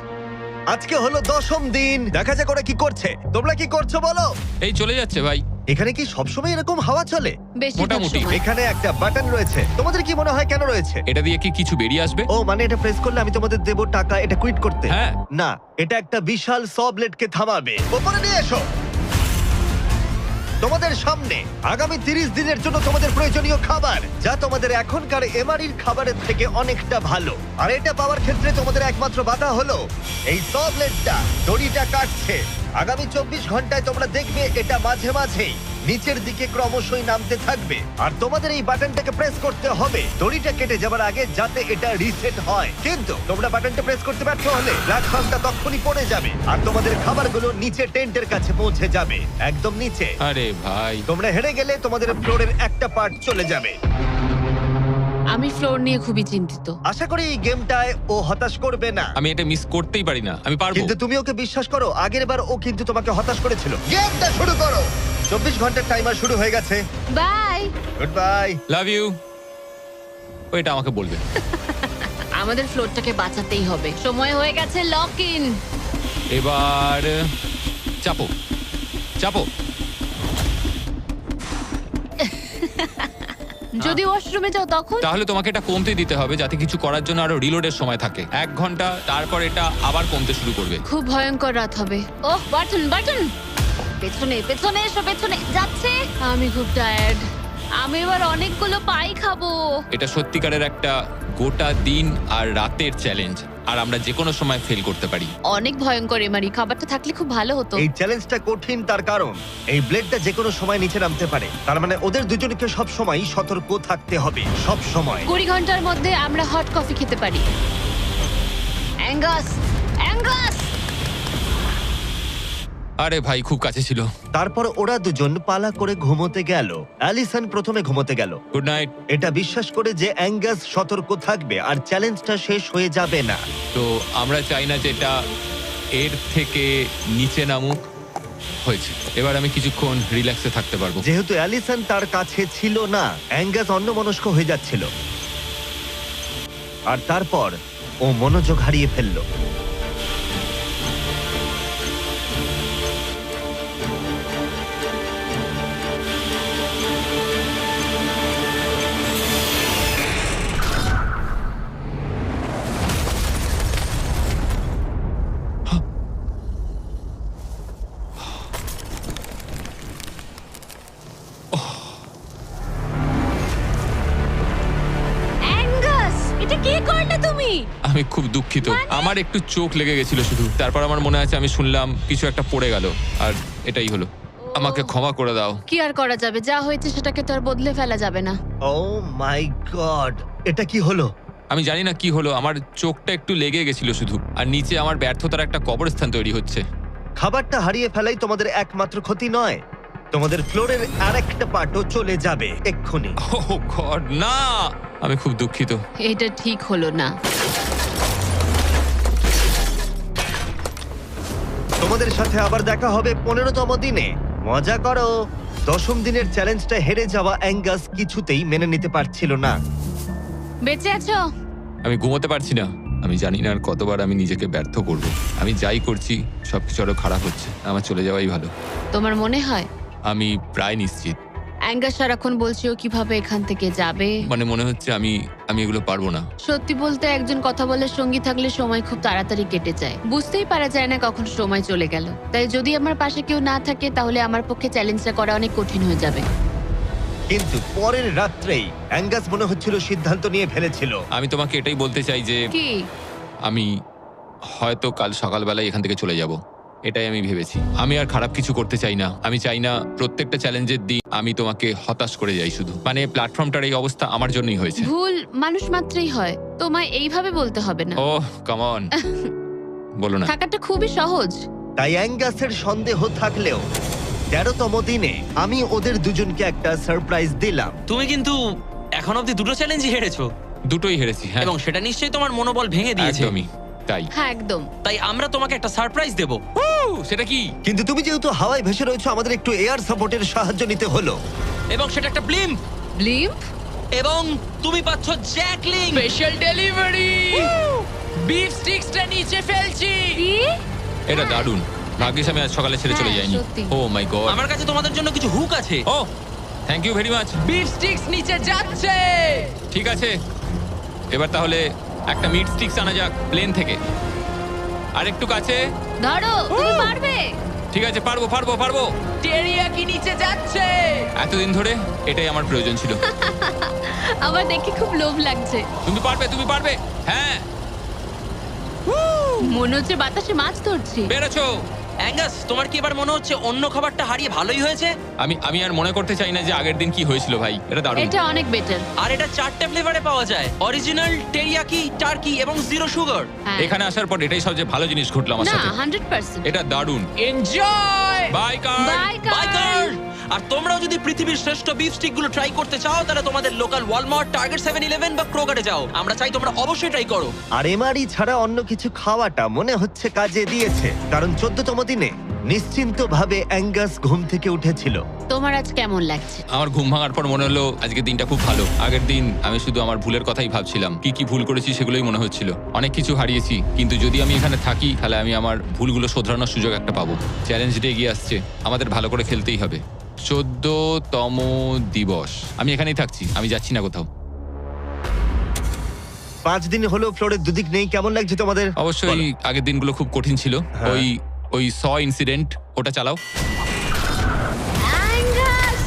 [SPEAKER 1] আজকে হলো 10ম দিন। দেখা যাক ওরা কি করছে। তোমরা কি করছো বলো?
[SPEAKER 3] এই চলে যাচ্ছে ভাই।
[SPEAKER 1] এখানে কি সবসময় এরকম হাওয়া চলে?
[SPEAKER 2] বেশিরভাগ
[SPEAKER 3] মোটামুটি।
[SPEAKER 2] সময়।
[SPEAKER 1] এখানে একটা বাটন রয়েছে। তোমাদের কি মনে হয় কেন রয়েছে?
[SPEAKER 3] এটা দিয়ে কি কিছু বেরিয়ে আসবে?
[SPEAKER 1] ও মানে এটা প্রেস করলে আমি তোমাদের দেবো টাকা এটা কুইট করতে?
[SPEAKER 3] হ্যাঁ।
[SPEAKER 1] না, এটা একটা বিশাল স ব্লেডকে থামাবে। উপরে নিয়ে এসো। তোমাদের সামনে আগামী 30 দিনের জন্য তোমাদের প্রয়োজনীয় খাবার, যা তোমাদের এখনকার এমআরইর খাবারের থেকে অনেকটা ভালো। আর এটা পাওয়ার ক্ষেত্রে তোমাদের একমাত্র বাধা হলো এই স ব্লেডটা দড়িটা কাটছে। আগামী 24 ঘন্টায় তোমরা দেখবে এটা মাঝে মাঝেই নিচের দিকে ক্রমশই নামতে থাকবে। আর তোমাদের এই বাটনটাকে প্রেস করতে হবে দড়িটা কেটে যাবার আগে, যাতে এটা রিসেট হয়। কিন্তু তোমরা বাটনটা প্রেস করতে ব্যর্থ হলে প্ল্যাটফর্মটা তখনই পড়ে যাবে আর তোমাদের খাবারগুলো নিচে টেন্টের কাছে পৌঁছে যাবে, একদম নিচে।
[SPEAKER 3] আরে ভাই,
[SPEAKER 1] তোমরা হেরে গেলে তোমাদের ফ্লোরের একটা পার্ট চলে যাবে।
[SPEAKER 2] আমি ফ্লোর নিয়ে খুবই চিন্তিত।
[SPEAKER 1] আশা করি এই গেমটায় ও হতাশ করবে না।
[SPEAKER 3] আমি এটা মিস করতেই পারি না। আমি পারবো।
[SPEAKER 1] কিন্তু তুমি ওকে বিশ্বাস করো, আগের বার ও কিন্তু তোমাকে হতাশ করেছিল। গেমটা শুরু করো। 24 ঘন্টার টাইমার শুরু হয়ে গেছে।
[SPEAKER 2] Bye.
[SPEAKER 1] Good bye.
[SPEAKER 3] Love you. ওইটা আমাকে বলবে।
[SPEAKER 2] আমাদের ফ্লোরটাকে বাঁচাতেই হবে। সময় হয়ে গেছে লক ইন।
[SPEAKER 3] এবার চাপো চাপো।
[SPEAKER 2] যদি ওয়াশরুমে যাও তখন?
[SPEAKER 3] তাহলে তোমাকে এটা কমতে দিতে হবে যাতে কিছু করার জন্য আরো রিলোডের সময় থাকে। 1 ঘন্টা, তারপর এটা আবার কমতে শুরু করবে।
[SPEAKER 2] খুব ভয়ঙ্কর রাত হবে। ওহ, বাটন বাটন। পেছনে পেছনে এসো, পেছনে যাচ্ছে। আমি খুব টায়ার্ড। আমি এবার অনেকগুলো পাই খাবো।
[SPEAKER 3] এটা সত্যিকারের একটা গোটা দিন আর রাতের চ্যালেঞ্জ, আর আমরা যে কোনো সময় ফেল করতে পারি।
[SPEAKER 2] অনেক ভয়ঙ্কর এমারি। খাবারটা থাকলে খুব ভালো হতো।
[SPEAKER 1] এই চ্যালেঞ্জটা কঠিন তার কারণ এই ব্লেডটা যে কোনো সময় নিচে নামতে পারে। তার মানে ওদের দুজনকে সব সময় সতর্ক থাকতে হবে, সব সময়।
[SPEAKER 2] 20 ঘন্টার মধ্যে আমরা হট কফি খেতে পারি। Angus, Angus.
[SPEAKER 3] আরে ভাই, খুব কাছে ছিল।
[SPEAKER 1] তারপর ওরা দুজন পালা করে ঘুমোতে গেল। অ্যালিসন প্রথমে ঘুমোতে গেল,
[SPEAKER 3] গুড নাইট।
[SPEAKER 1] এটা বিশ্বাস করে যে অ্যাঙ্গাস সতর্ক থাকবে আর চ্যালেঞ্জটা শেষ হয়ে যাবে না।
[SPEAKER 3] তো আমরা চাই না যে এটা এর থেকে নিচে নামুক। হয়েছে, এবার আমি কিছুক্ষণ রিল্যাক্সে থাকতে পারবো।
[SPEAKER 1] যেহেতু অ্যালিসন তার কাছে ছিল না, অ্যাঙ্গাস অন্যমনস্ক হয়ে যাচ্ছিল। আর তারপর ও মনোযোগ হারিয়ে ফেললো।
[SPEAKER 2] অ্যাঙ্গাস, এটা কি করলে তুমি?
[SPEAKER 3] আমি খুব দুঃখিত। আমার একটু চোখ লেগে গেছিল শুধু। তারপর আমার মনে আছে আমি শুনলাম কিছু একটা পড়ে গেল, আর এটাই হলো। আমাকে ক্ষমা করে দাও।
[SPEAKER 2] কি আর করা যাবে? যা হয়েছে সেটাকে তো আর বদলে ফেলা যাবে না।
[SPEAKER 1] ও মাই গড, এটা কি হলো?
[SPEAKER 3] আমি জানি না কি হলো, আমার চোখটা একটু লেগে গেছিল শুধু, আর নিচে আমার ব্যর্থতার একটা কবরস্থান তৈরি হচ্ছে।
[SPEAKER 1] খাবারটা হারিয়ে ফেলাই তোমাদের একমাত্র ক্ষতি নয়, তোমাদের ফ্লোরের আরেকটা পার্টও চলে যাবে এক্ষুনি।
[SPEAKER 3] ও গড, না! আমি খুব দুঃখিত।
[SPEAKER 2] এটা ঠিক হলো না।
[SPEAKER 1] তোমাদের সাথে আবার দেখা হবে 15তম দিনে। মজা করো। 10ম দিনের চ্যালেঞ্জটা হেরে যাওয়া অ্যাঙ্গাস কিছুতেই মেনে নিতে পারছিল না।
[SPEAKER 2] বেঁচে আছো?
[SPEAKER 3] আমি ঘুমোতে পারছি না। আমি জানি না আর কতবার আমি নিজেকে ব্যর্থ করব। আমি যাই করছি সবকিছু আরো খারাপ হচ্ছে। আমার চলে যাওয়াই ভালো।
[SPEAKER 2] তোমার মনে হয়?
[SPEAKER 3] আমি প্রায় নিশ্চিত।
[SPEAKER 2] অ্যাঙ্গাস সারাক্ষণ বলছি ও কিভাবে এখান থেকে যাবে।
[SPEAKER 3] মানে মনে হচ্ছে আমি এগুলো পারবো না।
[SPEAKER 2] সত্যি বলতে একজন কথা বলার সঙ্গী থাকলে সময় খুব তাড়াতাড়ি কেটে যায়, বুঝতেই পারা যায় না কখন সময় চলে গেল। তাই যদি আমার পাশে কেউ না থাকে তাহলে আমার পক্ষে চ্যালেঞ্জটা করা অনেক কঠিন হয়ে যাবে।
[SPEAKER 1] কিন্তু পরের রাত্রেই অ্যাঙ্গাস মনে হচ্ছিল সিদ্ধান্ত নিয়ে ফেলেছিল।
[SPEAKER 3] আমি তোমাকে এটাই বলতে চাই যে
[SPEAKER 2] কি?
[SPEAKER 3] আমি হয়তো কাল সকালবেলায় এখান থেকে চলে যাব, এটাই আমি ভেবেছি। আমি আর খারাপ কিছু করতে চাই না। আমি চাই না প্রত্যেকটা চ্যালেঞ্জের দিন আমি তোমাকে হতাশ করে যাই শুধু। মানে প্ল্যাটফর্মটার এই অবস্থা আমার জন্যই হয়েছে।
[SPEAKER 2] ভুল মানুষ মাত্রই হয়, তোমায় এইভাবে বলতে হবে না।
[SPEAKER 3] ও কাম অন, বলো না।
[SPEAKER 2] থাকাটা খুবই সহজ।
[SPEAKER 1] তাই অ্যাঙ্গাসের সন্দেহ থাকলেও 13তম দিনে আমি ওদের দুজনকে একটা সারপ্রাইজ দিলাম।
[SPEAKER 4] তুমি কিন্তু এখন অব্দি দুটো চ্যালেঞ্জই হেরেছো,
[SPEAKER 3] দুটোই হেরেছি, হ্যাঁ
[SPEAKER 4] এবং সেটা নিশ্চয়ই তোমার মনোবল ভেঙে দিয়েছে।
[SPEAKER 3] একদমই তাই।
[SPEAKER 2] হ্যাঁ একদম।
[SPEAKER 4] তাই আমরা তোমাকে একটা সারপ্রাইজ দেব,
[SPEAKER 3] সেটা কি?
[SPEAKER 1] কিন্তু তুমি যেহেতু হাওয়ায় ভেসে রয়েছো, আমাদের একটু এয়ার সাপোর্টের সাহায্য নিতে হলো।
[SPEAKER 4] এবং সেটা একটা ব্লিম্প,
[SPEAKER 2] ব্লিম্প?
[SPEAKER 4] এবং তুমি পাচ্ছ জ্যাকলিং।
[SPEAKER 6] স্পেশাল ডেলিভারি, বিফ স্টিক্সটা নিচে ফেলছি।
[SPEAKER 2] কি?
[SPEAKER 3] এটা দারুণ। ভাগ্যিস আমি আজ সকালে ছেড়ে চলে
[SPEAKER 2] হ্যাঁ,
[SPEAKER 3] যাইনি।
[SPEAKER 2] সত্যি।
[SPEAKER 3] Oh my God.
[SPEAKER 4] আমার কাছে তোমাদের জন্য কিছু হুক আছে।
[SPEAKER 3] Oh thank you very much.
[SPEAKER 6] Beef sticks নিচে যাচ্ছে।
[SPEAKER 3] ঠিক আছে, এবার তাহলে একটা মিট স্টিক্স আনা যাক প্লেন থেকে। আর একটু কাছে।
[SPEAKER 2] ধরো, তুমি পারবে।
[SPEAKER 3] ঠিক আছে, পারবো পারবো পারবো।
[SPEAKER 6] টেরিয়াকি নিচে যাচ্ছে।
[SPEAKER 3] এতদিন ধরে এটাই আমার প্রয়োজন ছিল।
[SPEAKER 2] আমার দেখে খুব লোভ লাগছে।
[SPEAKER 3] তুমি পারবে, তুমি পারবে। হ্যাঁ,
[SPEAKER 2] মনে হচ্ছে বাতাসে মাছ ধরছি।
[SPEAKER 3] পেরেছো।
[SPEAKER 4] অ্যাঙ্গাস, তোমার কি এবার মনে হচ্ছে অন্য খাবারটা হারিয়ে ভালোই হয়েছে?
[SPEAKER 3] আমি আর মনে করতে চাই না যে আগের দিন কি হয়েছিল ভাই। এটা দারুণ।
[SPEAKER 2] এটা অনেক বেটার।
[SPEAKER 4] আর এটা 4টে ফ্লেভারে পাওয়া যায়, অরিজিনাল, টেরিয়াকি, টার্কি এবং জিরো সুগার।
[SPEAKER 2] হ্যাঁ।
[SPEAKER 3] এখানে আসার পর এটাই সবচেয়ে ভালো জিনিস ঘটলো আমার
[SPEAKER 2] না,
[SPEAKER 3] সাথে।
[SPEAKER 2] 100%।
[SPEAKER 3] এটা দারুণ।
[SPEAKER 6] Enjoy.
[SPEAKER 3] By car.
[SPEAKER 2] Bye
[SPEAKER 4] biker! আর তোমরাও যদি পৃথিবীর শ্রেষ্ঠ বিফ স্টিক গুলো ট্রাই করতে চাও, তাহলে তোমাদের লোকাল ওয়ালমার্ট, টার্গেট 7-11 বা ক্রোগারে যাও। আমরা চাই তোমরা অবশ্যই ট্রাই করো।
[SPEAKER 1] আর এমআরই ছাড়া অন্য কিছু খাওয়াটা মনে হচ্ছে কাজে দিয়েছে, কারণ 14তম দিনে নিশ্চিন্তভাবে অ্যাঙ্গাস ঘুম থেকে উঠেছিল।
[SPEAKER 2] তোমার আজ কেমন লাগছে?
[SPEAKER 3] আমার ঘুম ভাঙার পর মনে হলো আজকের দিনটা খুব ভালো। আগের দিন আমি শুধু আমার ভুলের কথাই ভাবছিলাম, কি কি ভুল করেছি সেগুলোই মনে হচ্ছিল। অনেক কিছু হারিয়েছি, কিন্তু যদি আমি এখানে থাকি তাহলে আমি আমার ভুলগুলো শোধরানোর সুযোগ একটা পাবো। চ্যালেঞ্জটা এগিয়ে আসছে, আমাদের ভালো করে খেলতেই হবে। 14তম দিবস। আমি এখানেই থাকছি, আমি যাচ্ছি না কোথাও।
[SPEAKER 1] 5 দিন হলো ফ্লোরের দুদিক নেই, কেমন লাগছে তোমাদের?
[SPEAKER 3] অবশ্যই
[SPEAKER 1] বলো।
[SPEAKER 3] আগের দিনগুলো খুব কঠিন ছিল।
[SPEAKER 1] হ্যাঁ।
[SPEAKER 3] ওই ইনসিডেন্ট, ওটা চালাও।
[SPEAKER 2] অ্যাঙ্গাস!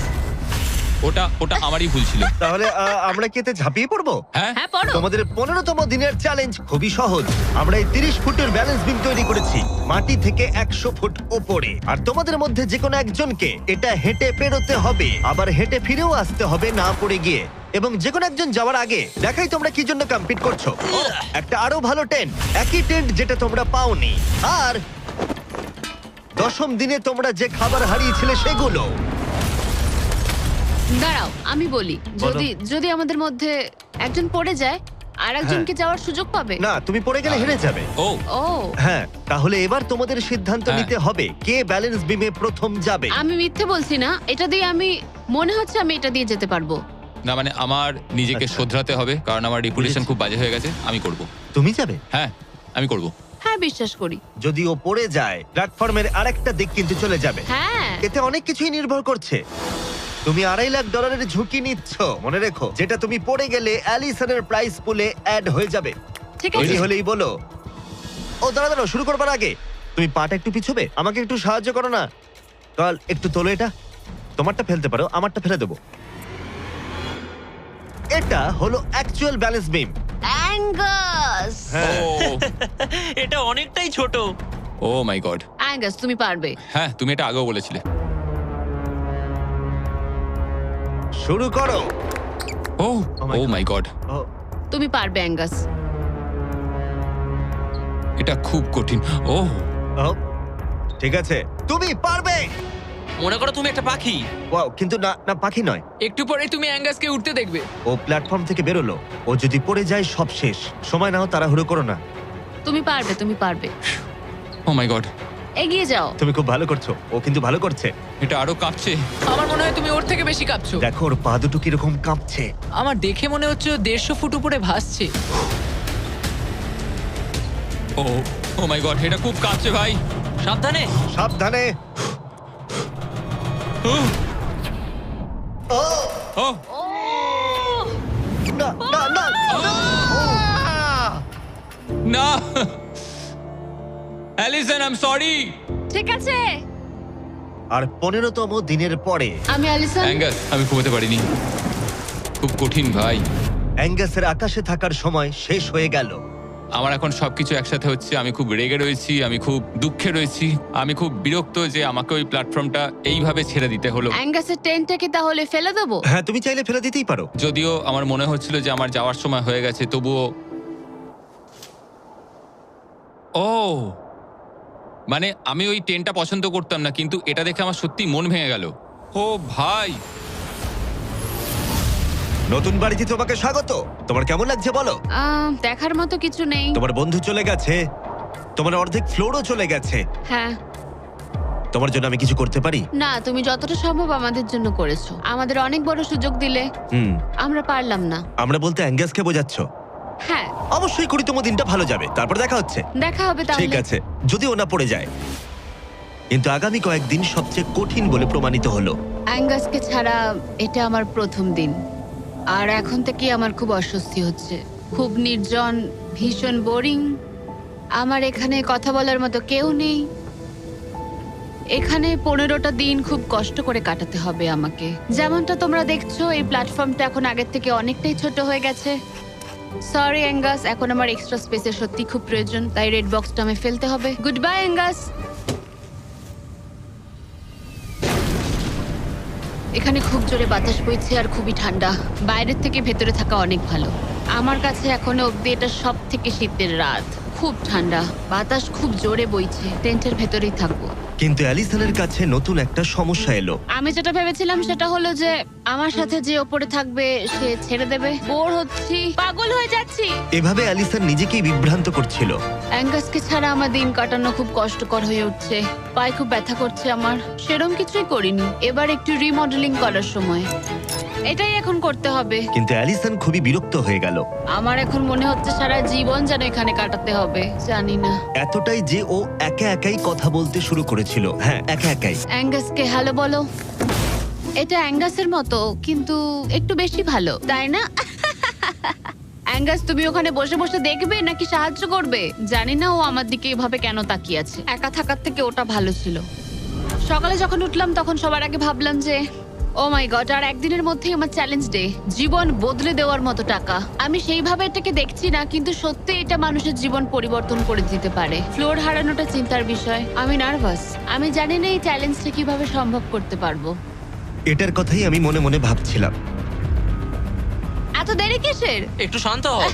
[SPEAKER 3] ওটা আমারই ভুল ছিল।
[SPEAKER 1] তাহলে আমরা কি এতে ঝাঁপিয়ে পড়বো?
[SPEAKER 3] হ্যাঁ,
[SPEAKER 2] হ্যাঁ, পড়ো।
[SPEAKER 1] তোমাদের 15তম দিনের চ্যালেঞ্জ খুবই সহজ। আমরা এই 30 ফুটের ব্যালেন্স বিম তৈরি করেছি মাটি থেকে 100 ফুট ওপরে। আর তোমাদের মধ্যে যে কোনো একজনকে এটা হেঁটে পেরোতে হবে, আবার হেঁটে ফিরেও আসতে হবে না পড়ে গিয়ে। এবং যে কোনো একজন যাওয়ার আগে দেখাই তোমরা কি জন্য কম্পিট করছো। একটা আরো ভালো টেন্ট, একই টেন্ট যেটা তোমরা পাওনি। আর 10ম দিনে তোমরা যে খাবার হারিয়েছিলে সেগুলো।
[SPEAKER 2] দাঁড়াও, আমি বলি, যদি আমাদের মধ্যে একজন পড়ে যায় আর একজনকে যাওয়ার সুযোগ পাবে।
[SPEAKER 1] না, তুমি পড়ে গেলে হেরে যাবে।
[SPEAKER 3] ও
[SPEAKER 2] ও,
[SPEAKER 1] হ্যাঁ, তাহলে এবার তোমাদের সিদ্ধান্ত
[SPEAKER 3] হ্যাঁ।
[SPEAKER 1] নিতে হবে কে ব্যালেন্স বিমে প্রথম যাবে।
[SPEAKER 2] আমি মিথ্যে বলছি না, এটা দিয়ে আমি মনে হচ্ছে আমি এটা দিয়ে যেতে পারবো।
[SPEAKER 3] না, মানে আমার নিজেকে
[SPEAKER 1] আচ্ছা।
[SPEAKER 3] শোধরাতে হবে, কারণ আমার রেপুটেশন খুব বাজে হয়ে গেছে। আমি করব।
[SPEAKER 1] তুমি যাবে?
[SPEAKER 3] হ্যাঁ, আমি করব।
[SPEAKER 2] হ্যাঁ, বিশ্বাস করি।
[SPEAKER 1] যদি ও পড়ে যায়, প্ল্যাটফর্মের আরেকটা দিক কিন্তু চলে যাবে।
[SPEAKER 2] হ্যাঁ,
[SPEAKER 1] এতে অনেক কিছুই নির্ভর করছে। তুমি $2.5 লাখ ঝুঁকি নিচ্ছ, মনে রেখো, যেটা তুমি পড়ে গেলে অ্যালিসনের প্রাইস পুলে অ্যাড হয়ে যাবে।
[SPEAKER 2] ঠিক
[SPEAKER 1] তৈরি
[SPEAKER 2] আছে।
[SPEAKER 1] হলেই বলো। ও দাঁড়াও, শুরু করবার আগে তুমি পাটা একটু পিছবে, আমাকে একটু সাহায্য করো না। কাল একটু তোলো এটা। তোমারটা ফেলতে পারো, আমারটা ফেলে দেবো। এটা হলো অ্যাকচুয়াল ব্যালেন্স বিম।
[SPEAKER 2] অ্যাঙ্গাস!
[SPEAKER 1] হ্যাঁ,
[SPEAKER 4] এটা অনেকটাই ছোট।
[SPEAKER 3] ও মাই গড।
[SPEAKER 2] অ্যাঙ্গাস, তুমি পারবে।
[SPEAKER 3] হ্যাঁ, তুমি এটা আগেও বলেছিলে।
[SPEAKER 1] শুরু করো।
[SPEAKER 3] Oh
[SPEAKER 1] my
[SPEAKER 3] oh
[SPEAKER 1] God.
[SPEAKER 3] My God,
[SPEAKER 1] oh,
[SPEAKER 2] তুমি পারবে অ্যাঙ্গাস।
[SPEAKER 3] এটা খুব কঠিন। ও
[SPEAKER 1] ও, ঠিক আছে, তুমি পারবে।
[SPEAKER 4] মনে করো তুমি একটা পাখি।
[SPEAKER 1] ওয়াও, কিন্তু না না, পাখি নয়।
[SPEAKER 6] একটু পরে তুমি অ্যাঙ্গাসকে উঠতে দেখবে।
[SPEAKER 1] ও প্ল্যাটফর্ম থেকে বেরোলো, ও যদি পড়ে যায় সব শেষ। সময় নাও, তাড়াহুড়ো করো না।
[SPEAKER 2] তুমি পারবে, তুমি পারবে।
[SPEAKER 3] ও মাই গড,
[SPEAKER 2] এগিয়ে যাও।
[SPEAKER 1] তুমি খুব ভালো করছো, ও কিন্তু ভালো করছে।
[SPEAKER 3] এটা আরো কাঁপছে।
[SPEAKER 6] আমার মনে হয় তুমি ওর থেকে বেশি কাঁপছো।
[SPEAKER 1] দেখো ওর পা দুটো কিরকম কাঁপছে।
[SPEAKER 6] আমার দেখে মনে হচ্ছে ও 150 ফুট উপরে ভাসছে।
[SPEAKER 3] ও মাই গড, এটা খুব কাঁপছে ভাই।
[SPEAKER 4] সাবধানে।
[SPEAKER 1] সাবধানে। ও
[SPEAKER 3] ও
[SPEAKER 1] না না না না!
[SPEAKER 3] না অ্যালিসন আই এম সরি।
[SPEAKER 2] ঠিক আছে,
[SPEAKER 1] আর 15তম দিনের পরে
[SPEAKER 2] আমি অ্যালিসন।
[SPEAKER 3] অ্যাঙ্গাস আমি ঘুমোতে পারিনি, খুব কঠিন ভাই।
[SPEAKER 1] অ্যাঙ্গাসের আকাশে থাকার সময় শেষ হয়ে গেল।
[SPEAKER 3] আমার এখন সবকিছু একসাথে হচ্ছে। আমি খুব রেগে রয়েছি, আমি খুব দুঃখে রয়েছি, আমি খুব বিরক্ত যে আমাকে ওই প্ল্যাটফর্মটা এইভাবে ছেড়ে দিতে হলো।
[SPEAKER 2] অ্যাঙ্গাসের টেন্টটাকে তাহলে ফেলে দেবো?
[SPEAKER 1] হ্যাঁ, তুমি চাইলে ফেলে দিতেই পারো।
[SPEAKER 3] যদিও আমার মনে হচ্ছিল যে আমার যাওয়ার সময় হয়ে গেছে, তবুও ও মানে আমি ওই টেনটা পছন্দ করতাম না, কিন্তু এটা দেখে আমার সত্যি মন ভেঙে গেল। ও ভাই,
[SPEAKER 1] নতুন বাড়িতে তোমাকে স্বাগত। তোমার কেমন লাগছে বলো?
[SPEAKER 2] দেখার মতো কিছু নেই।
[SPEAKER 1] তোমার বন্ধু চলে গেছে, তোমার অর্ধেক ফ্লোরও চলে গেছে।
[SPEAKER 2] হ্যাঁ,
[SPEAKER 1] তোমার জন্য আমি কিছু করতে পারি?
[SPEAKER 2] না, তুমি যতটা সম্ভব আমাদের জন্য করেছো। আমাদের অনেক বড় সুযোগ দিলে,
[SPEAKER 1] হুম,
[SPEAKER 2] আমরা পারলাম না।
[SPEAKER 1] আমরা বলতে অ্যাঙ্গাসকে বোঝাচ্ছ?
[SPEAKER 2] হ্যাঁ,
[SPEAKER 1] অবশ্যই 20তম দিনটা ভালো যাবে, তারপর দেখা হচ্ছে।
[SPEAKER 2] দেখা হবে
[SPEAKER 1] ঠিক
[SPEAKER 2] তাহলে।
[SPEAKER 1] আছে, যদি ওনা পড়ে যায়। কিন্তু আগামী কয়েকদিন সবচেয়ে কঠিন বলে প্রমাণিত হলো।
[SPEAKER 2] অ্যাঙ্গাসকে ছাড়া এটা আমার প্রথম দিন, আর এখন থেকে আমার খুব অস্বস্তি হচ্ছে। খুব নির্জন, ভীষণ বোরিং। আমার এখানে কথা বলার মতো কেউ নেই। এখানে 15টা দিন খুব কষ্ট করে কাটাতে হবে আমাকে। যেমনটা তোমরা দেখছো, এই প্ল্যাটফর্মটা এখন আগের থেকে অনেকটাই ছোট হয়ে গেছে। সরি অ্যাঙ্গাস, এখন আমার এক্সট্রা স্পেসের সত্যি খুব প্রয়োজন, তাই রেড বক্সটা আমি ফেলতে হবে। Good bye Angus. এখানে খুব জোরে বাতাস বইছে আর খুবই ঠান্ডা। বাইরের থেকে ভেতরে থাকা অনেক ভালো। আমার কাছে এখনো অব্দি এটা সব থেকে শীতের রাত। খুব ঠান্ডা, বাতাস খুব জোরে বইছে। টেন্টের ভেতরেই থাকবো।
[SPEAKER 1] কিন্তু অ্যালিসনের কাছে নতুন একটা সমস্যা এলো।
[SPEAKER 2] আমি যেটা ভেবেছিলাম সেটা হলো যে আমার সাথে যে ওপরে থাকবে সে ছেড়ে দেবে। বোর হচ্ছি, পাগল হয়ে যাচ্ছি।
[SPEAKER 1] এভাবে অ্যালিসন নিজেকেই বিভ্রান্ত করছিল।
[SPEAKER 2] অ্যাঙ্গাসকে ছাড়া আমার দিন কাটানো খুব কষ্টকর হয়ে উঠছে। পায়ে খুব ব্যথা করছে আমার। সেরম কিছুই করিনি, এবার একটু রিমডেলিং করার সময়। এটাই এখন করতে হবে।
[SPEAKER 1] কিন্তু অ্যালিসন খুবই বিরক্ত হয়ে গেল।
[SPEAKER 2] আমার এখন মনে হচ্ছে সারা জীবন যেন এখানে কাটাতে হবে। জানি না।
[SPEAKER 1] এতটাই যে ও একা একাই কথা বলতে শুরু করেছিল। হ্যাঁ, একা একাই।
[SPEAKER 2] অ্যাঙ্গাসকে হ্যালো বলো। এটা অ্যাঙ্গাসের মতো, কিন্তু একটু বেশি ভালো, তাই না? অ্যাঙ্গাস, তুমি ওখানে বসে বসে দেখবে নাকি সাহায্য করবে? জানি না ও আমার দিকে এভাবে কেন তাকিয়ে আছে। একা থাকার থেকে ওটা ভালো ছিল। সকালে যখন উঠলাম তখন সবার আগে ভাবলাম যে ও মাই গড, আর একদিনের মধ্যেই আমার চ্যালেঞ্জ ডে। জীবন বদলে দেওয়ার মতো টাকা। আমি সেইভাবে এটাকে দেখছি না, কিন্তু সত্যি এটা মানুষের জীবন পরিবর্তন করে দিতে পারে। ফ্লোর হারানোটা চিন্তার বিষয়। আমি নার্ভাস। আমি জানি না এই চ্যালেঞ্জটা কিভাবে সম্ভব করতে পারবো।
[SPEAKER 1] এটার কথাই আমি মনে মনে ভাবছিলাম।
[SPEAKER 2] এত দেরি কিসের?
[SPEAKER 4] একটু শান্ত হও।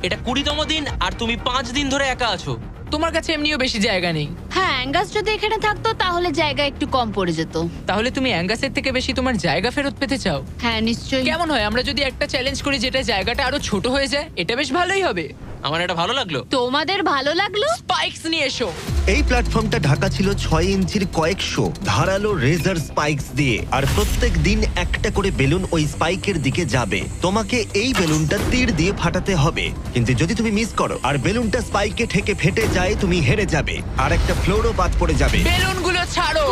[SPEAKER 4] এটা 20তম দিন আর তুমি 5 দিন ধরে একা আছো।
[SPEAKER 6] তোমার কাছে এমনিও বেশি জায়গা নেই,
[SPEAKER 2] হ্যাঁ, অ্যাঙ্গাস যদি এখানে থাকতো তাহলে জায়গা একটু কম পড়ে যেত।
[SPEAKER 6] তাহলে তুমি অ্যাঙ্গাসের থেকে বেশি তোমার জায়গা ফেরত পেতে চাও?
[SPEAKER 2] হ্যাঁ, নিশ্চয়ই।
[SPEAKER 6] কেমন হয় আমরা যদি একটা চ্যালেঞ্জ করি যেটা জায়গাটা আরো ছোট হয়ে যায়? এটা বেশ ভালোই হবে।
[SPEAKER 4] আমার এটা ভালো লাগলো।
[SPEAKER 2] তোমাদের ভালো লাগলো?
[SPEAKER 6] স্পাইকস নিয়ে এসো।
[SPEAKER 1] এই প্ল্যাটফর্মটা ঢাকা ছিল 6 ইঞ্চির কয়েকশো ধারালো রেজার স্পাইকস দিয়ে। আর প্রত্যেক দিন একটা করে বেলুন ওই স্পাইকের দিকে যাবে। তোমাকে এই বেলুনটা তীর দিয়ে ফাটাতে হবে, কিন্তু যদি তুমি মিস করো আর বেলুনটা স্পাইকে ঠেকে ফেটে যায়, তুমি হেরে যাবে আর একটা ফ্লোরও বাদ পড়ে যাবে।
[SPEAKER 6] বেলুনগুলো ছাড়ো।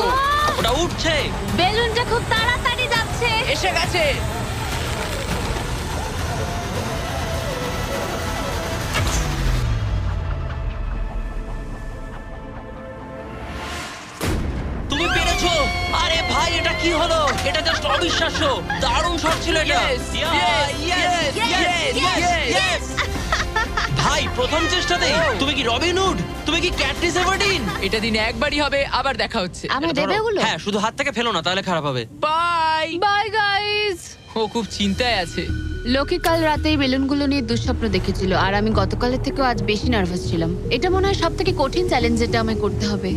[SPEAKER 4] ওটা উঠছে।
[SPEAKER 2] বেলুনটা খুব তাড়াতাড়ি যাচ্ছে।
[SPEAKER 6] এসে গেছে।
[SPEAKER 4] তুমি পেরেছো। আরে ভাই, এটা কি হলো? এটা জাস্ট অবিশ্বাস্য। দারুণ শট ছিল এটা।
[SPEAKER 6] Yes, yes, yes, yes, yes.
[SPEAKER 4] ভাই, প্রথম চেষ্টাতেই তুমি কি রবিন হুড? তুমি কি ক্যাটরিস এভারডিন?
[SPEAKER 6] এটা দিনে একবারই হবে, আবার দেখা হচ্ছে।
[SPEAKER 2] আমার
[SPEAKER 4] এটা ধরো।
[SPEAKER 2] দেবে ওগুলো?
[SPEAKER 4] হ্যাঁ, শুধু হাত থেকে ফেলো না, তাহলে খারাপ হবে।
[SPEAKER 6] বাই।
[SPEAKER 2] Bye guys.
[SPEAKER 6] ও খুব চিন্তায় আছে।
[SPEAKER 2] লোকি কাল রাতেই বেলুনগুলো নিয়ে দুঃস্বপ্ন দেখেছিল, আর আমি গতকালের থেকেও আজ বেশি নার্ভাস ছিলাম। এটা মনে হয় সব থেকে কঠিন চ্যালেঞ্জ যেটা আমায় করতে হবে।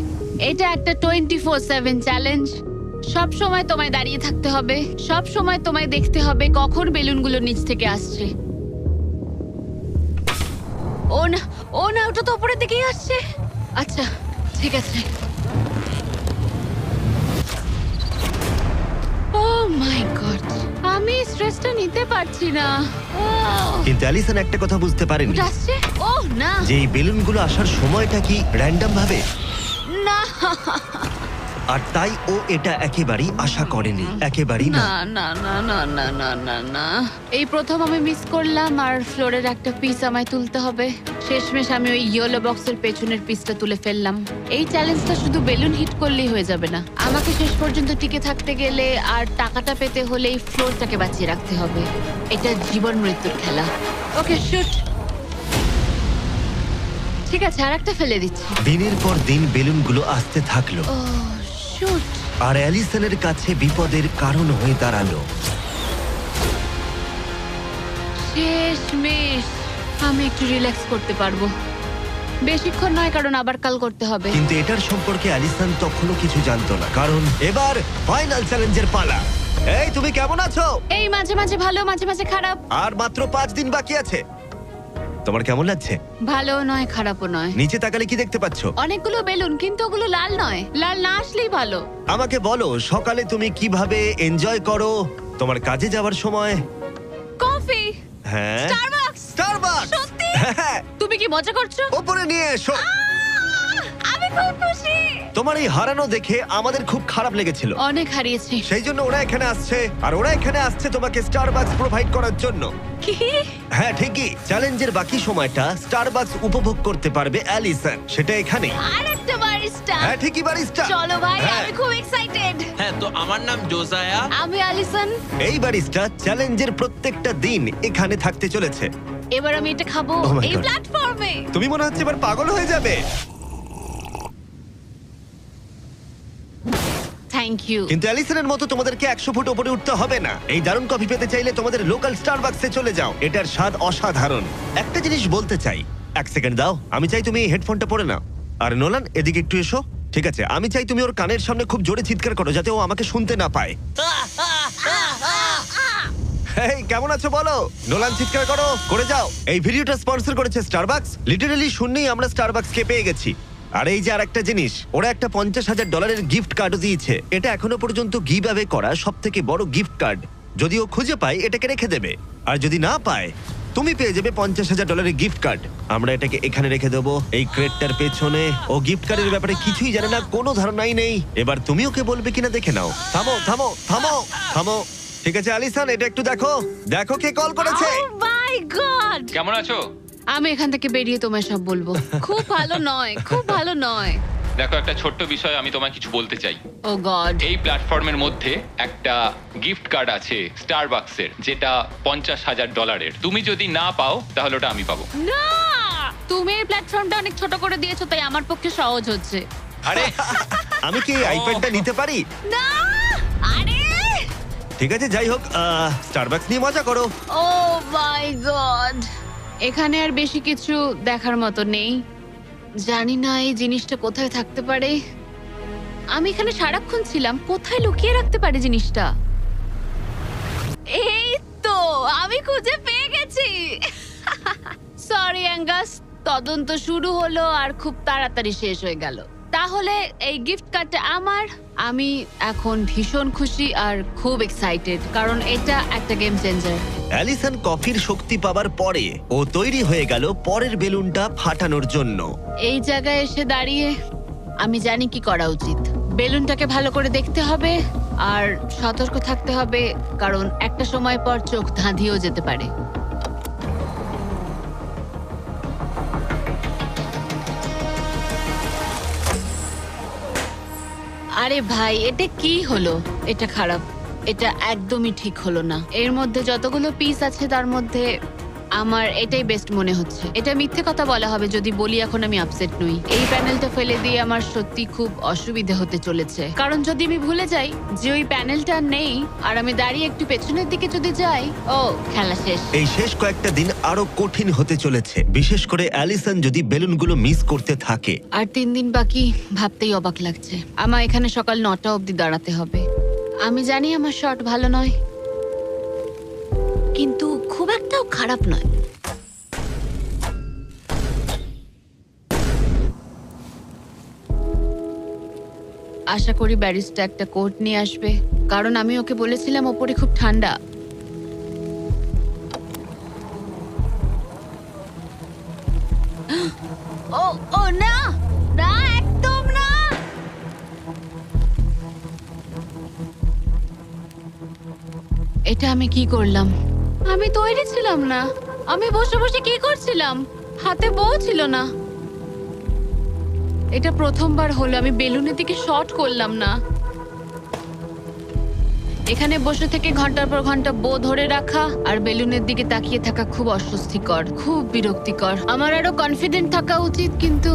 [SPEAKER 2] এটা একটা 24/7 চ্যালেঞ্জ। সব সময় তোমায় দাঁড়িয়ে থাকতে হবে, সব সময় তোমায় দেখতে হবে কখন বেলুনগুলো নিচ থেকে আসছে। ও না, ও না, ওটা তো উপরের দিকেই আসছে। আচ্ছা, ঠিক আছে। ও মাই গড, আমি স্ট্রেসটা নিতে পারছি না।
[SPEAKER 1] কিন্তু অ্যালিসন একটা কথা বুঝতে পারেনি,
[SPEAKER 2] ওটা আসছে? ও না,
[SPEAKER 1] যে এই বেলুনগুলো আসার সময়টা কি র্যান্ডম ভাবে।
[SPEAKER 2] না,
[SPEAKER 1] আর তাই ও এটা একেবারেই আশা করেনি, একেবারেই না।
[SPEAKER 2] না না না না না না না না, এই প্রথম আমি মিস করলাম আর ফ্লোরের একটা পিস আমায় তুলতে হবে। শেষমেশ আমি ওই ইয়েলো বক্সের পেছনের পিসটা তুলে ফেললাম। এই চ্যালেঞ্জটা শুধু বেলুন হিট করলেই হয়ে যাবে না, আমাকে শেষ পর্যন্ত টিকে থাকতে গেলে আর টাকাটা পেতে হলে এই ফ্লোরটাকে বাঁচিয়ে রাখতে হবে। এটা জীবন মৃত্যুর খেলা। ওকে শুট। ঠিক আছে, আর একটা ফেলে দিচ্ছি।
[SPEAKER 1] দিনের পর দিন বেলুনগুলো আসতে থাকলো
[SPEAKER 2] ও শুট।
[SPEAKER 1] আর অ্যালিসনের কাছে বিপদের কারণ হয়ে দাঁড়ালো।
[SPEAKER 2] শেষমেশ আমি একটু রিল্যাক্স করতে পারবো। বেশিক্ষণ নয়, কারণ আবার কাল করতে হবে।
[SPEAKER 1] কিন্তু এটার সম্পর্কে অ্যালিসন তখনও কিছু জানতো না, কারণ এবার ফাইনাল চ্যালেঞ্জের পালা। এই তুমি কেমন আছো?
[SPEAKER 2] এই মাঝে মাঝে ভালো, মাঝে মাঝে খারাপ।
[SPEAKER 1] আর মাত্র 5 দিন বাকি আছে। তোমার কেমন লাগছে?
[SPEAKER 2] ভালো নয়, খারাপও নয়।
[SPEAKER 1] নিচে তাকালে কি দেখতে পাচ্ছ?
[SPEAKER 2] অনেকগুলো বেলুন, কিন্তু ওগুলো লাল নয়। লাল না আসলেই ভালো।
[SPEAKER 1] আমাকে বলো, সকালে তুমি কিভাবে এনজয় করো তোমার কাজে যাওয়ার সময়?
[SPEAKER 2] কফি।
[SPEAKER 1] হ্যাঁ,
[SPEAKER 2] স্টারবাকস।
[SPEAKER 1] স্টারবাকস।
[SPEAKER 2] সত্যি?
[SPEAKER 1] হ্যাঁ,
[SPEAKER 2] তুমি কি মজা করছো?
[SPEAKER 1] ওপরে নিয়ে এসো।
[SPEAKER 2] আমি খুব খুশি।
[SPEAKER 1] তোমার এই হারানো দেখে আমাদের খুব খারাপ লেগেছিল,
[SPEAKER 2] অনেক হারিয়েছি।
[SPEAKER 1] সেই জন্য ওরা এখানে আসছে, আর ওরা এখানে আসছে তোমাকে স্টারবাকস প্রোভাইড করার জন্য।
[SPEAKER 2] কি?
[SPEAKER 1] হ্যাঁ ঠিকই, চ্যালেঞ্জের বাকি সময়টা স্টারবাকস উপভোগ করতে পারবে অ্যালিসন, সেটা এখানে।
[SPEAKER 2] আর একটা বারিস্টা।
[SPEAKER 1] হ্যাঁ ঠিকই, বারিস্টা।
[SPEAKER 2] চলো ভাই,
[SPEAKER 1] হ্যাঁ।
[SPEAKER 2] আমি খুব এক্সাইটেড।
[SPEAKER 4] হ্যাঁ, তো আমার নাম জোজায়া।
[SPEAKER 2] আমি অ্যালিসন।
[SPEAKER 1] এই বারিস্টা চ্যালেঞ্জের প্রত্যেকটা দিন এখানে থাকতে চলেছে।
[SPEAKER 2] এবার আমি এটা খাবো
[SPEAKER 1] Oh my
[SPEAKER 2] এই
[SPEAKER 1] God.
[SPEAKER 2] প্ল্যাটফর্মে।
[SPEAKER 1] তুমি মনে হচ্ছে এবার পাগল হয়ে যাবে।
[SPEAKER 2] Thank you.
[SPEAKER 1] কিন্তু অ্যালিসনের মতো তোমাদেরকে 100 ফুট উপরে উঠতে হবে না। এই দারুণ কফি পেতে চাইলে তোমাদের লোকাল স্টারবাকসে চলে যাও, এটার স্বাদ অসাধারণ। একটা জিনিস বলতে চাই, 1 সেকেন্ড দাও। আমি চাই তুমি এই হেডফোনটা পরে নাও। আর নোলান, এদিকে একটু এসো। ঠিক আছে, আমি চাই তুমি ওর কানের সামনে খুব জোরে চিৎকার করো, যাতে ও আমাকে শুনতে না পায়। এই কেমন আছো বলো? নোলান, চিৎকার করো, করে যাও। এই ভিডিওটা স্পন্সর করেছে স্টারবাকস। লিটারালি শূন্যেই আমরা স্টারবাকসকে পেয়ে গেছি। আর এই যে আরেকটা জিনিস, ওরা একটা $50,000 গিফট কার্ডও দিয়েছে। এটা এখনো পর্যন্ত গিভ অ্যাওয়ে করা সবথেকে বড় গিফট কার্ড। যদি ও খুঁজে পায়, এটাকে রেখে দেবে, আর যদি না পায়, তুমি পেয়ে যাবে $50,000 গিফট কার্ড। আমরা এটাকে এখানে রেখে দেবো, এই ক্রেটটার পেছনে। ও গিফট কার্ডের ব্যাপারে কিছুই জানে না, কোনো ধারণাই নেই। এবার তুমি ওকে বলবে কিনা দেখে নাও। থামো থামো থামো থামো। ঠিক আছে অ্যালিসন, এটা একটু দেখো, দেখো কে কল করেছে।
[SPEAKER 2] ও মাই গড।
[SPEAKER 3] কেমন আছো?
[SPEAKER 2] আমি এখান থেকে বেরিয়ে তোমায় সব বলবো। খুব ভালো নয়, খুব ভালো নয়।
[SPEAKER 3] দেখো, একটা ছোট্ট বিষয় আমি তোমায় কিছু বলতে চাই।
[SPEAKER 2] ও গড।
[SPEAKER 3] এই প্ল্যাটফর্মের মধ্যে একটা গিফট কার্ড আছে স্টারবাকসের, যেটা $50,000। তুমি যদি না পাও, তাহলে ওটা আমি পাবো।
[SPEAKER 2] না, তুমি এই প্ল্যাটফর্মটা অনেক ছোট করে দিয়েছো, তাই আমার পক্ষে সহজ হচ্ছে।
[SPEAKER 3] আরে
[SPEAKER 1] আমি কি এই আইপ্যাডটা নিতে পারি?
[SPEAKER 2] না, আরে
[SPEAKER 1] ঠিক আছে, যাই হোক, স্টারবাকস নিয়ে মজা করো।
[SPEAKER 2] ও মাই গড। এখানে আর বেশি কিছু দেখার মতো নেই। জানি না এই জিনিসটা কোথায় থাকতে পারে। আমি এখানে সারাক্ষণ ছিলাম, কোথায় লুকিয়ে রাখতে পারে জিনিসটা? এই তো, আমি খুঁজে পেয়ে গেছি। সরি অ্যাঙ্গাস, তদন্ত শুরু হলো আর খুব তাড়াতাড়ি শেষ হয়ে গেল। তাহলে এই গিফট কার্ডটা আমার। আমি এখন ভীষণ খুশি আর খুব এক্সাইটেড, কারণ এটা একটা গেম চেঞ্জার।
[SPEAKER 1] অ্যালিসন কফির শক্তি পাবার পরে ও তৈরি হয়ে গেল পরের বেলুনটা ফাটানোর জন্য।
[SPEAKER 2] এই জায়গায় এসে দাঁড়িয়ে আমি জানি কি করা উচিত। বেলুনটাকে ভালো করে দেখতে হবে আর সতর্ক থাকতে হবে, কারণ একটা সময় পর চোখ ধাঁধিয়েও যেতে পারে। আরে ভাই, এটা কি হলো? এটা খারাপ, এটা একদমই ঠিক হলো না। এর মধ্যে যতগুলো পিস আছে তার মধ্যে আমার এটাই বেস্ট মনে হচ্ছে। এটা মিথ্যে কথা বলা হবে যদি বলি এখন আমি আপসেট নই। এই প্যানেলটা ফেলে দিয়ে আমার সত্যি খুব অসুবিধা হতে চলেছে, কারণ যদি আমি ভুলে যাই যে ওই প্যানেলটা নেই আর আমি দাঁড়িয়ে একটু পেছনের দিকে যদি যাই, ও খেলা শেষ।
[SPEAKER 1] এই শেষ কয়েকটা দিন আরো কঠিন হতে চলেছে, বিশেষ করে অ্যালিসন যদি বেলুনগুলো মিস করতে থাকে।
[SPEAKER 2] আর 3 দিন বাকি, ভাবতেই অবাক লাগছে। আমার এখানে সকাল 9টা অবধি দাঁড়াতে হবে। আমি জানি আমার শট ভালো নয়, কিন্তু খুব একটাও খারাপ নয়। আশা করি ব্যারিস্টা একটা কোট নিয়ে আসবে, কারণ আমি ওকে বলেছিলাম ওপরে খুব ঠান্ডা। ও ও না, না একদম না। এটা আমি কি করলাম? আমি তৈরি ছিলাম না। আমি বসে বসে কি করছিলাম? হাতে বউ ছিল না। এটা প্রথমবার হলো আমি বেলুনের দিকে শট করলাম না। এখানে বসে থেকে ঘন্টার পর ঘন্টা বো ধরে রাখা আর বেলুনের দিকে তাকিয়ে থাকা খুব অস্বস্তিকর, খুব বিরক্তিকর। আমার আরো কনফিডেন্ট থাকা উচিত, কিন্তু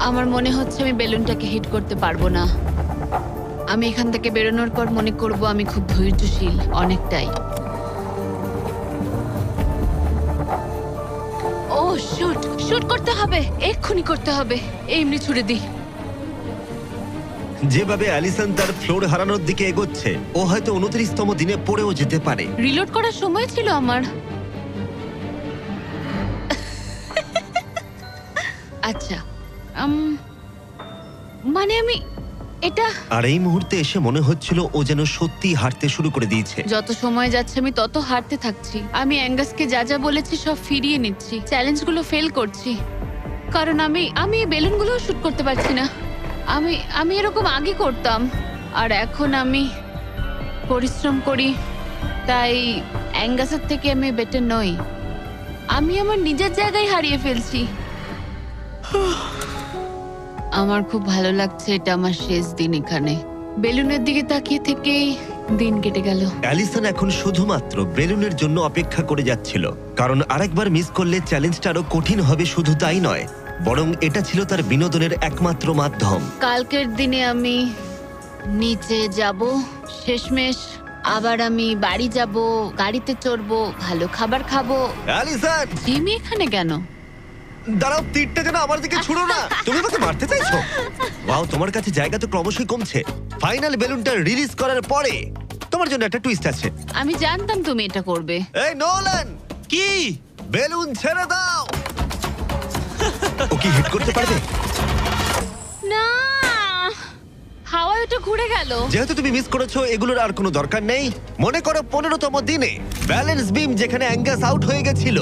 [SPEAKER 2] আমার মনে হচ্ছে আমি বেলুনটাকে হিট করতে পারবো না। আমি এখান থেকে বেরোনোর পর মনে করব আমি খুব ধৈর্যশীল, অনেকটাই। ও শুট শুট করতে হবে, এক্ষুনি করতে হবে। এমনি ছুড়ে দিই।
[SPEAKER 1] যেভাবে অ্যালিসন তার ফ্লোর হারানোর দিকে এগোচ্ছে, ও হয়তো 29তম দিনে পড়েও যেতে পারে।
[SPEAKER 2] রিলোড করার সময় ছিল আমার। আচ্ছা, মানে আমি এটা
[SPEAKER 1] আর এই মুহূর্তে এসে মনে হচ্ছিল ও যেন সত্যি হাঁটতে শুরু করে দিয়েছে।
[SPEAKER 2] যত সময় যাচ্ছে আমি তত হারতে থাকছি। আমি অ্যাঙ্গাসকে যা যা বলেছি সব ফিরিয়ে নিচ্ছি, চ্যালেঞ্জগুলো ফেল করছি, কারণ আমি এই বেলুনগুলো শুট করতে পারছি না। আমি এরকম আগে করতাম, আর এখন আমি পরিশ্রম করি, তাই অ্যাঙ্গাসের থেকে আমি বেটার নই। আমি আমার নিজের জায়গায় হারিয়ে ফেলছি। আমার খুব ভালো লাগছে, এটা আমার শেষ দিন এখানে। বেলুনের দিকে তাকিয়ে থেকেই দিন কেটে গেল।
[SPEAKER 1] অ্যালিসন এখন শুধুমাত্র বেলুনের জন্য অপেক্ষা করে যাচ্ছিল, কারণ আরেকবার মিস করলে চ্যালেঞ্জটা আরো কঠিন হবে। শুধু তাই নয়, বরং এটা ছিল তার বিনোদনের একমাত্র মাধ্যম।
[SPEAKER 2] কালকের দিনে আমি নিচে যাব, শেষমেশ আবার আমি বাড়ি যাব, গাড়িতে চড়বো, ভালো খাবার খাবো।
[SPEAKER 1] অ্যালিসন,
[SPEAKER 2] জিমি এখানে কেন?
[SPEAKER 1] দাঁড়াও, তীরটা যেন আমার দিকে ছুড়ো না। তুমি আমাকে মারতে চাইছো? ওয়াও, তোমার কাছে জায়গা তো ক্রমশই কমছে। ফাইনাল বেলুনটা রিলিজ করার পরে তোমার জন্য একটা টুইস্ট আছে।
[SPEAKER 2] আমি জানতাম তুমি এটা করবে।
[SPEAKER 1] এই নোলান,
[SPEAKER 4] কি?
[SPEAKER 1] বেলুন ছেড়ে দাও। ও কি হিট করতে পারবে?
[SPEAKER 2] না, হাওয়ায় ওটা ঘুরে গেল।
[SPEAKER 1] যেহেতু তুমি মিস করেছো, এগুলোর আর কোনো দরকার নেই। মনে করো 15তম দিনে ব্যালেন্স বিম যেখানে অ্যাঙ্গাস আউট হয়ে গেছিল।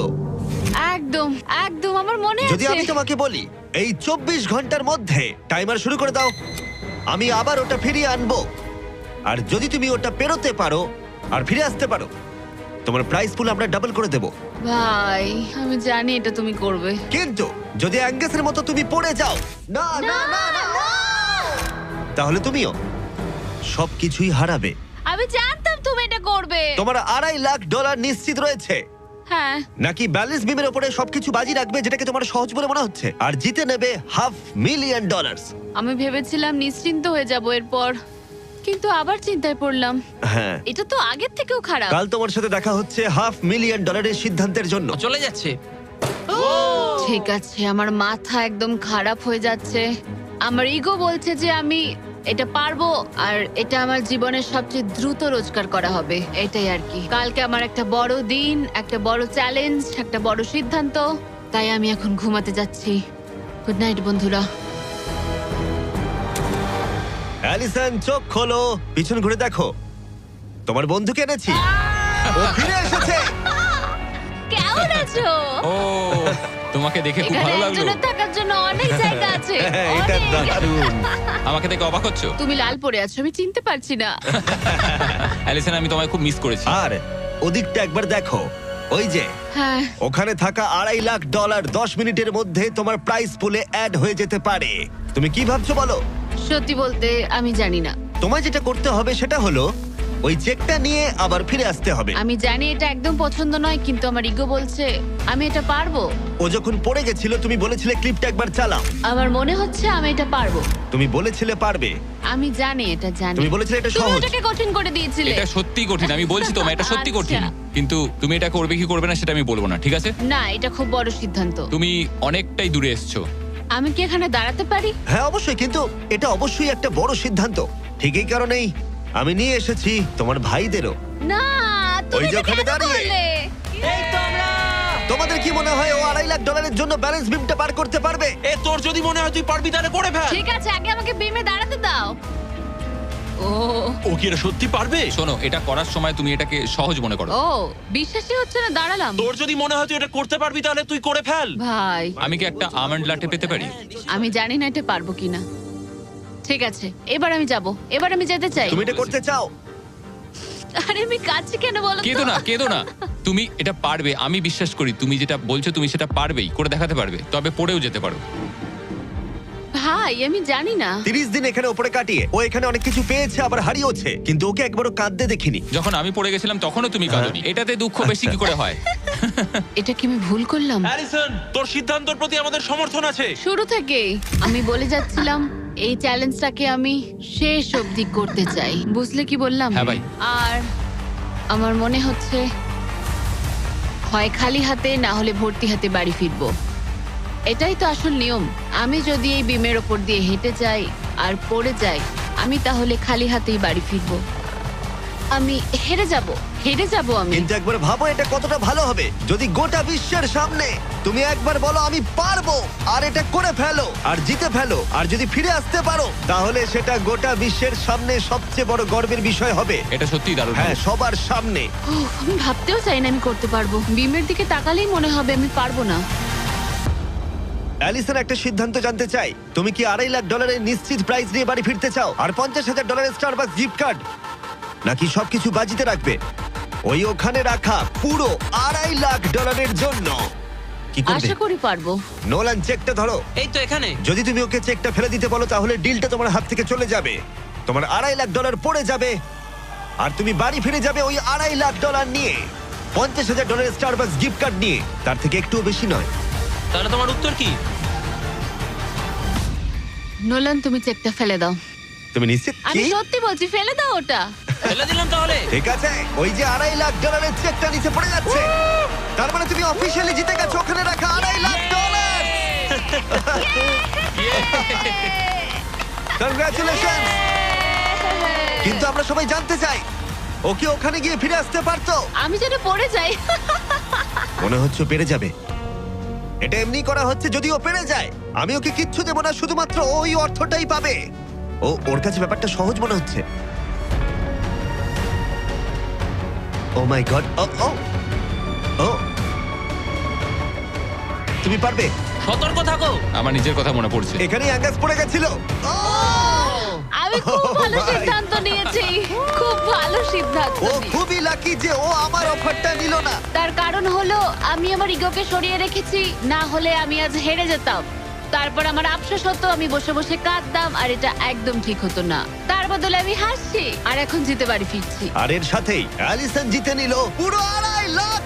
[SPEAKER 2] একদম একদম আমার মনে
[SPEAKER 1] যদি আমি
[SPEAKER 2] আছে।
[SPEAKER 1] তোমাকে বলি এই 24 ঘন্টার মধ্যে টাইমার শুরু করে দাও, আমি আবার ওটা ফিরিয়ে আনবো। আর যদি তুমি ওটা পেরোতে পারো আর ফিরে আসতে পারো, তোমার প্রাইস পুল আমরা ডাবল করে দেব।
[SPEAKER 2] ভাই, আমি জানি এটা তুমি করবে।
[SPEAKER 1] কিন্তু যদি অ্যাঙ্গাসের মতো তুমি পড়ে যাও, না না না না, তাহলে তুমিও সবকিছুই হারাবে।
[SPEAKER 2] আমি জানতাম তুমি এটা করবে।
[SPEAKER 1] তোমার $2.5 লাখ নিশ্চিত রয়েছে।
[SPEAKER 2] হ্যাঁ,
[SPEAKER 1] নাকি ব্যালেন্স বিমের উপরে সবকিছু বাজি রাখবে, যেটাকে তোমার সহজ বলে মনে হচ্ছে, আর জিতে নেবে $500,000?
[SPEAKER 2] আমি ভেবেছিলাম নিশ্চিন্ত হয়ে যাব এরপর, কিন্তু আবার চিন্তায় পড়লাম।
[SPEAKER 1] হ্যাঁ,
[SPEAKER 2] এটা তো আগের থেকেও খারাপ।
[SPEAKER 1] কাল তোমার সাথে দেখা হচ্ছে $500,000 সিদ্ধান্তের জন্য।
[SPEAKER 4] চলে যাচ্ছে।
[SPEAKER 2] ঠিক আছে, আমার মাথা একদম খারাপ হয়ে যাচ্ছে। আমার ইগো বলছে যে আমি এটা পারবো, আর এটা আমার জীবনের সবচেয়ে দ্রুত রোজগার করা হবে। এটাই আর কি। কালকে আমার একটা বড় দিন, একটা বড় চ্যালেঞ্জ, একটা বড় সিদ্ধান্ত। তাই আমি এখন ঘুমাতে যাচ্ছি। গুড নাইট বন্ধুরা।
[SPEAKER 1] অ্যালিসন, চোখ খোলো, পিছন ঘুরে দেখো, তোমার বন্ধুকে এনেছি। ও ফিরে এসেছে।
[SPEAKER 2] কেমন আছো?
[SPEAKER 3] ও, তোমাকে দেখে খুব
[SPEAKER 2] এখানে
[SPEAKER 3] ভালো লাগলো।
[SPEAKER 2] একজনের থাকার জন্য অনেক জায়গা আছে।
[SPEAKER 1] হ্যাঁ, এটা
[SPEAKER 2] অনেক।
[SPEAKER 1] দারুণ।
[SPEAKER 3] আমাকে দেখে অবাক হচ্ছ?
[SPEAKER 2] তুমি লাল পরে আছো, আমি চিনতে পারছি না।
[SPEAKER 3] অ্যালিসন, আমি তোমায় খুব মিস করেছি।
[SPEAKER 1] আর ওদিকটা একবার দেখো, ওই যে
[SPEAKER 2] হ্যাঁ,
[SPEAKER 1] ওখানে থাকা $2.5 লাখ 10 মিনিটের মধ্যে তোমার প্রাইস পুলে অ্যাড হয়ে যেতে পারে। তুমি কি ভাবছো বলো?
[SPEAKER 2] সত্যি বলতে আমি জানি না।
[SPEAKER 1] তোমায় যেটা করতে হবে সেটা হলো ওই চেকটা নিয়ে আবার ফিরে আসতে হবে।
[SPEAKER 2] আমি জানি এটা একদম পছন্দ নয়, কিন্তু আমার ইগো বলছে আমি এটা পারবো।
[SPEAKER 1] ও যখন পড়ে গেছিল তুমি বলেছিলে ক্লিপটা একবার চালাও।
[SPEAKER 2] আমার মনে হচ্ছে আমি এটা পারবো।
[SPEAKER 1] তুমি বলেছিলে পারবে।
[SPEAKER 2] আমি জানি এটা জানি।
[SPEAKER 1] তুমি বলেছিলে এটা
[SPEAKER 2] তুমি
[SPEAKER 1] সহজ।
[SPEAKER 2] ওটাকে কঠিন করে দিয়েছিলে।
[SPEAKER 3] এটা সত্যি কঠিন, আমি বলছি তোমায় এটা সত্যি কঠিন।
[SPEAKER 2] আচ্ছা।
[SPEAKER 3] কিন্তু তুমি এটা করবে কি করবে না সেটা আমি বলবো না, ঠিক আছে?
[SPEAKER 2] না, এটা খুব বড় সিদ্ধান্ত।
[SPEAKER 3] তুমি অনেকটাই দূরে এসছো।
[SPEAKER 2] আমি কি এখানে দাঁড়াতে পারি?
[SPEAKER 1] হ্যাঁ অবশ্যই, কিন্তু এটা অবশ্যই একটা বড় সিদ্ধান্ত। ঠিক এই কারণেই আমি নিয়ে এসেছি তোমার ভাইদেরও।
[SPEAKER 2] না, তুমি
[SPEAKER 1] ওই যে
[SPEAKER 2] এটা
[SPEAKER 1] ওখানে
[SPEAKER 2] কেন
[SPEAKER 1] দাঁড়িয়ে।
[SPEAKER 2] করলে?
[SPEAKER 1] তোমাদের কি মনে হয় ও $2.5 লাখ জন্য ব্যালেন্স বিমটা পার করতে পারবে?
[SPEAKER 4] এ তোর যদি মনে হয় তুই পারবি তাহলে করে ফেল।
[SPEAKER 2] ঠিক আছে, আগে আমাকে বিমে দাঁড়াতে দাও। ও
[SPEAKER 4] ও কি এটা সত্যি পারবে?
[SPEAKER 3] শোনো, এটা করার সময় তুমি এটাকে সহজ মনে করো।
[SPEAKER 2] ও, বিশ্বাসই হচ্ছে না, দাঁড়ালাম।
[SPEAKER 4] তোর যদি মনে হয় তুই এটা করতে পারবি তাহলে তুই করে ফেল।
[SPEAKER 2] ভাই,
[SPEAKER 3] আমি কি একটা আমন্ড লাটে পেতে পারি?
[SPEAKER 2] আমি জানি না এটা পারবো কিনা। ঠিক আছে, এবার আমি যাব, এবার আমি যেতে চাই।
[SPEAKER 1] তুমি এটা করতে চাও?
[SPEAKER 2] আরে আমি কাছে কেন বলো তো?
[SPEAKER 3] কেঁদো না তুমি এটা পারবে, আমি বিশ্বাস করি তুমি যেটা বলছো তুমি সেটা পারবেই, করে দেখাতে পারবে, তবে পড়েও যেতে পারো।
[SPEAKER 2] ভাই আমি জানি না।
[SPEAKER 1] 30 দিন এখানে উপরে কাটিয়ে ও এখানে অনেক কিছু পেয়েছে আবার হারিয়েছে, কিন্তু ওকে একবারও কাঁদতে দেখিনি।
[SPEAKER 3] যখন আমি পড়ে গেছিলাম তখনও তুমি কাঁদোনি, এটাতে দুঃখ বেশি কি করে হয়?
[SPEAKER 2] এটা কি আমি ভুল করলাম?
[SPEAKER 4] হ্যারিসন, তোর সিদ্ধান্তের প্রতি আমাদের সমর্থন আছে।
[SPEAKER 2] শুরু থেকেই আমি বলে যাচ্ছিলাম এই চ্যালেঞ্জটাকে আমি শেষ অবধি করতে চাই, বুঝলে কি বললাম?
[SPEAKER 3] হ্যাঁ ভাই।
[SPEAKER 2] আর আমার মনে হচ্ছে হয় খালি হাতে না হলে ভর্তি হাতে বাড়ি ফিরবো। এটাই তো আসল নিয়ম। আমি যদি এই বিমের ওপর দিয়ে হেঁটে যাই আর পড়ে যাই, আমি তাহলে খালি হাতেই বাড়ি ফিরবো। আমি হেরে যাব আমি।
[SPEAKER 1] কিন্তু একবার ভাবো এটা কতটা ভালো হবে যদি গোটা বিশ্বের সামনে তুমি একবার বলো আমি পারবো, আর এটা করে ফেলো আর জিতে ফেলো, আর যদি ফিরে আসতে পারো তাহলে সেটা গোটা বিশ্বের সামনে সবচেয়ে বড় গর্বের বিষয় হবে।
[SPEAKER 3] এটা সত্যিই দারুণ।
[SPEAKER 1] হ্যাঁ, সবার সামনে।
[SPEAKER 2] উফ, আমি ভাবতেও চাই না আমি করতে পারবো। বিমের দিকে তাকালেই মনে হবে আমি পারবো না।
[SPEAKER 1] অ্যালিসন একটা সিদ্ধান্ত জানতে চাই, তুমি কি $2.5 লাখ নিশ্চিত প্রাইজ নিয়ে বাড়ি ফিরতে চাও আর $50,000 স্টারবাকস গিফট কার্ড, নাকি সবকিছু বাজিতে রাখবে ওই ওখানে রাখা পুরো $2.5 লাখ জন্য? কি করবে?
[SPEAKER 2] আশা করি পারবো।
[SPEAKER 1] নোলান, চেকটা ধরো।
[SPEAKER 4] এই তো এখানে।
[SPEAKER 1] যদি তুমি ওকে চেকটা ফেলে দিতে বলো তাহলে ডিলটা তোমার হাত থেকে চলে যাবে, তোমার $2.5 লাখ পড়ে যাবে, আর তুমি বাড়ি ফিরে যাবে ওই $2.5 লাখ নিয়ে, $50,000 স্টারবাকস গিফট কার্ড নিয়ে, তার থেকে একটুও বেশি নয়।
[SPEAKER 4] তাহলে তোমার উত্তর কি?
[SPEAKER 2] নোলান তুমি চেকটা ফেলে দাও।
[SPEAKER 1] তুমি নিশ্চিত?
[SPEAKER 2] আমি
[SPEAKER 1] কি?
[SPEAKER 2] সত্যি বলছি, ফেলে দাও ওটা।
[SPEAKER 4] ফেলে দিলাম তাহলে।
[SPEAKER 1] ঠিক আছে, ওই যে $2.5 লাখ চেকটা নিচে পড়ে যাচ্ছে, তার মানে তুমি অফিসিয়ালি জিতে গেছো ওখানে রাখা $2.5 লাখ। কংগ্রাচুলেশন। কিন্তু আমরা সবাই জানতে চাই ও কি ওখানে গিয়ে ফিরে আসতে পারতো?
[SPEAKER 2] আমি যেন পড়ে যাই।
[SPEAKER 1] মনে হচ্ছে ও পেরে যাবে। এটা এমনি করা হচ্ছে যদি ও পেরে যায়। আমি ওকে কিচ্ছু দেবো না, শুধুমাত্র ওই অর্থটাই পাবে। ওর কাছে ব্যাপারটা সহজ মনে হচ্ছে। ও মাই গড। ও তুমি পারবে।
[SPEAKER 4] সতর্ক থাকো।
[SPEAKER 3] আমার নিজের কথা মনে পড়ছে।
[SPEAKER 1] এখানেই অ্যাঙ্গাস পড়ে গেছিল।
[SPEAKER 2] আমি খুব ভালো
[SPEAKER 1] ভাই।
[SPEAKER 2] সিদ্ধান্ত নিয়েছি, খুব ভালো সিদ্ধান্ত
[SPEAKER 1] ও
[SPEAKER 2] নিয়েছি।
[SPEAKER 1] খুবই লাকি যে ও আমার অফারটা নিল না।
[SPEAKER 2] তার কারণ হলো আমি আমার ইগোকে সরিয়ে রেখেছি, না হলে আমি আজ হেরে যেতাম। তারপর আমার আফসোস হতো, আমি বসে বসে কাঁদতাম, আর এটা একদম ঠিক হতো না। তার বদলে আমি হাসছি, আর এখন জিতে বাড়ি ফিরছি।
[SPEAKER 1] আর এর সাথেই অ্যালিসন জিতে নিল পুরো $2.5 লাখ।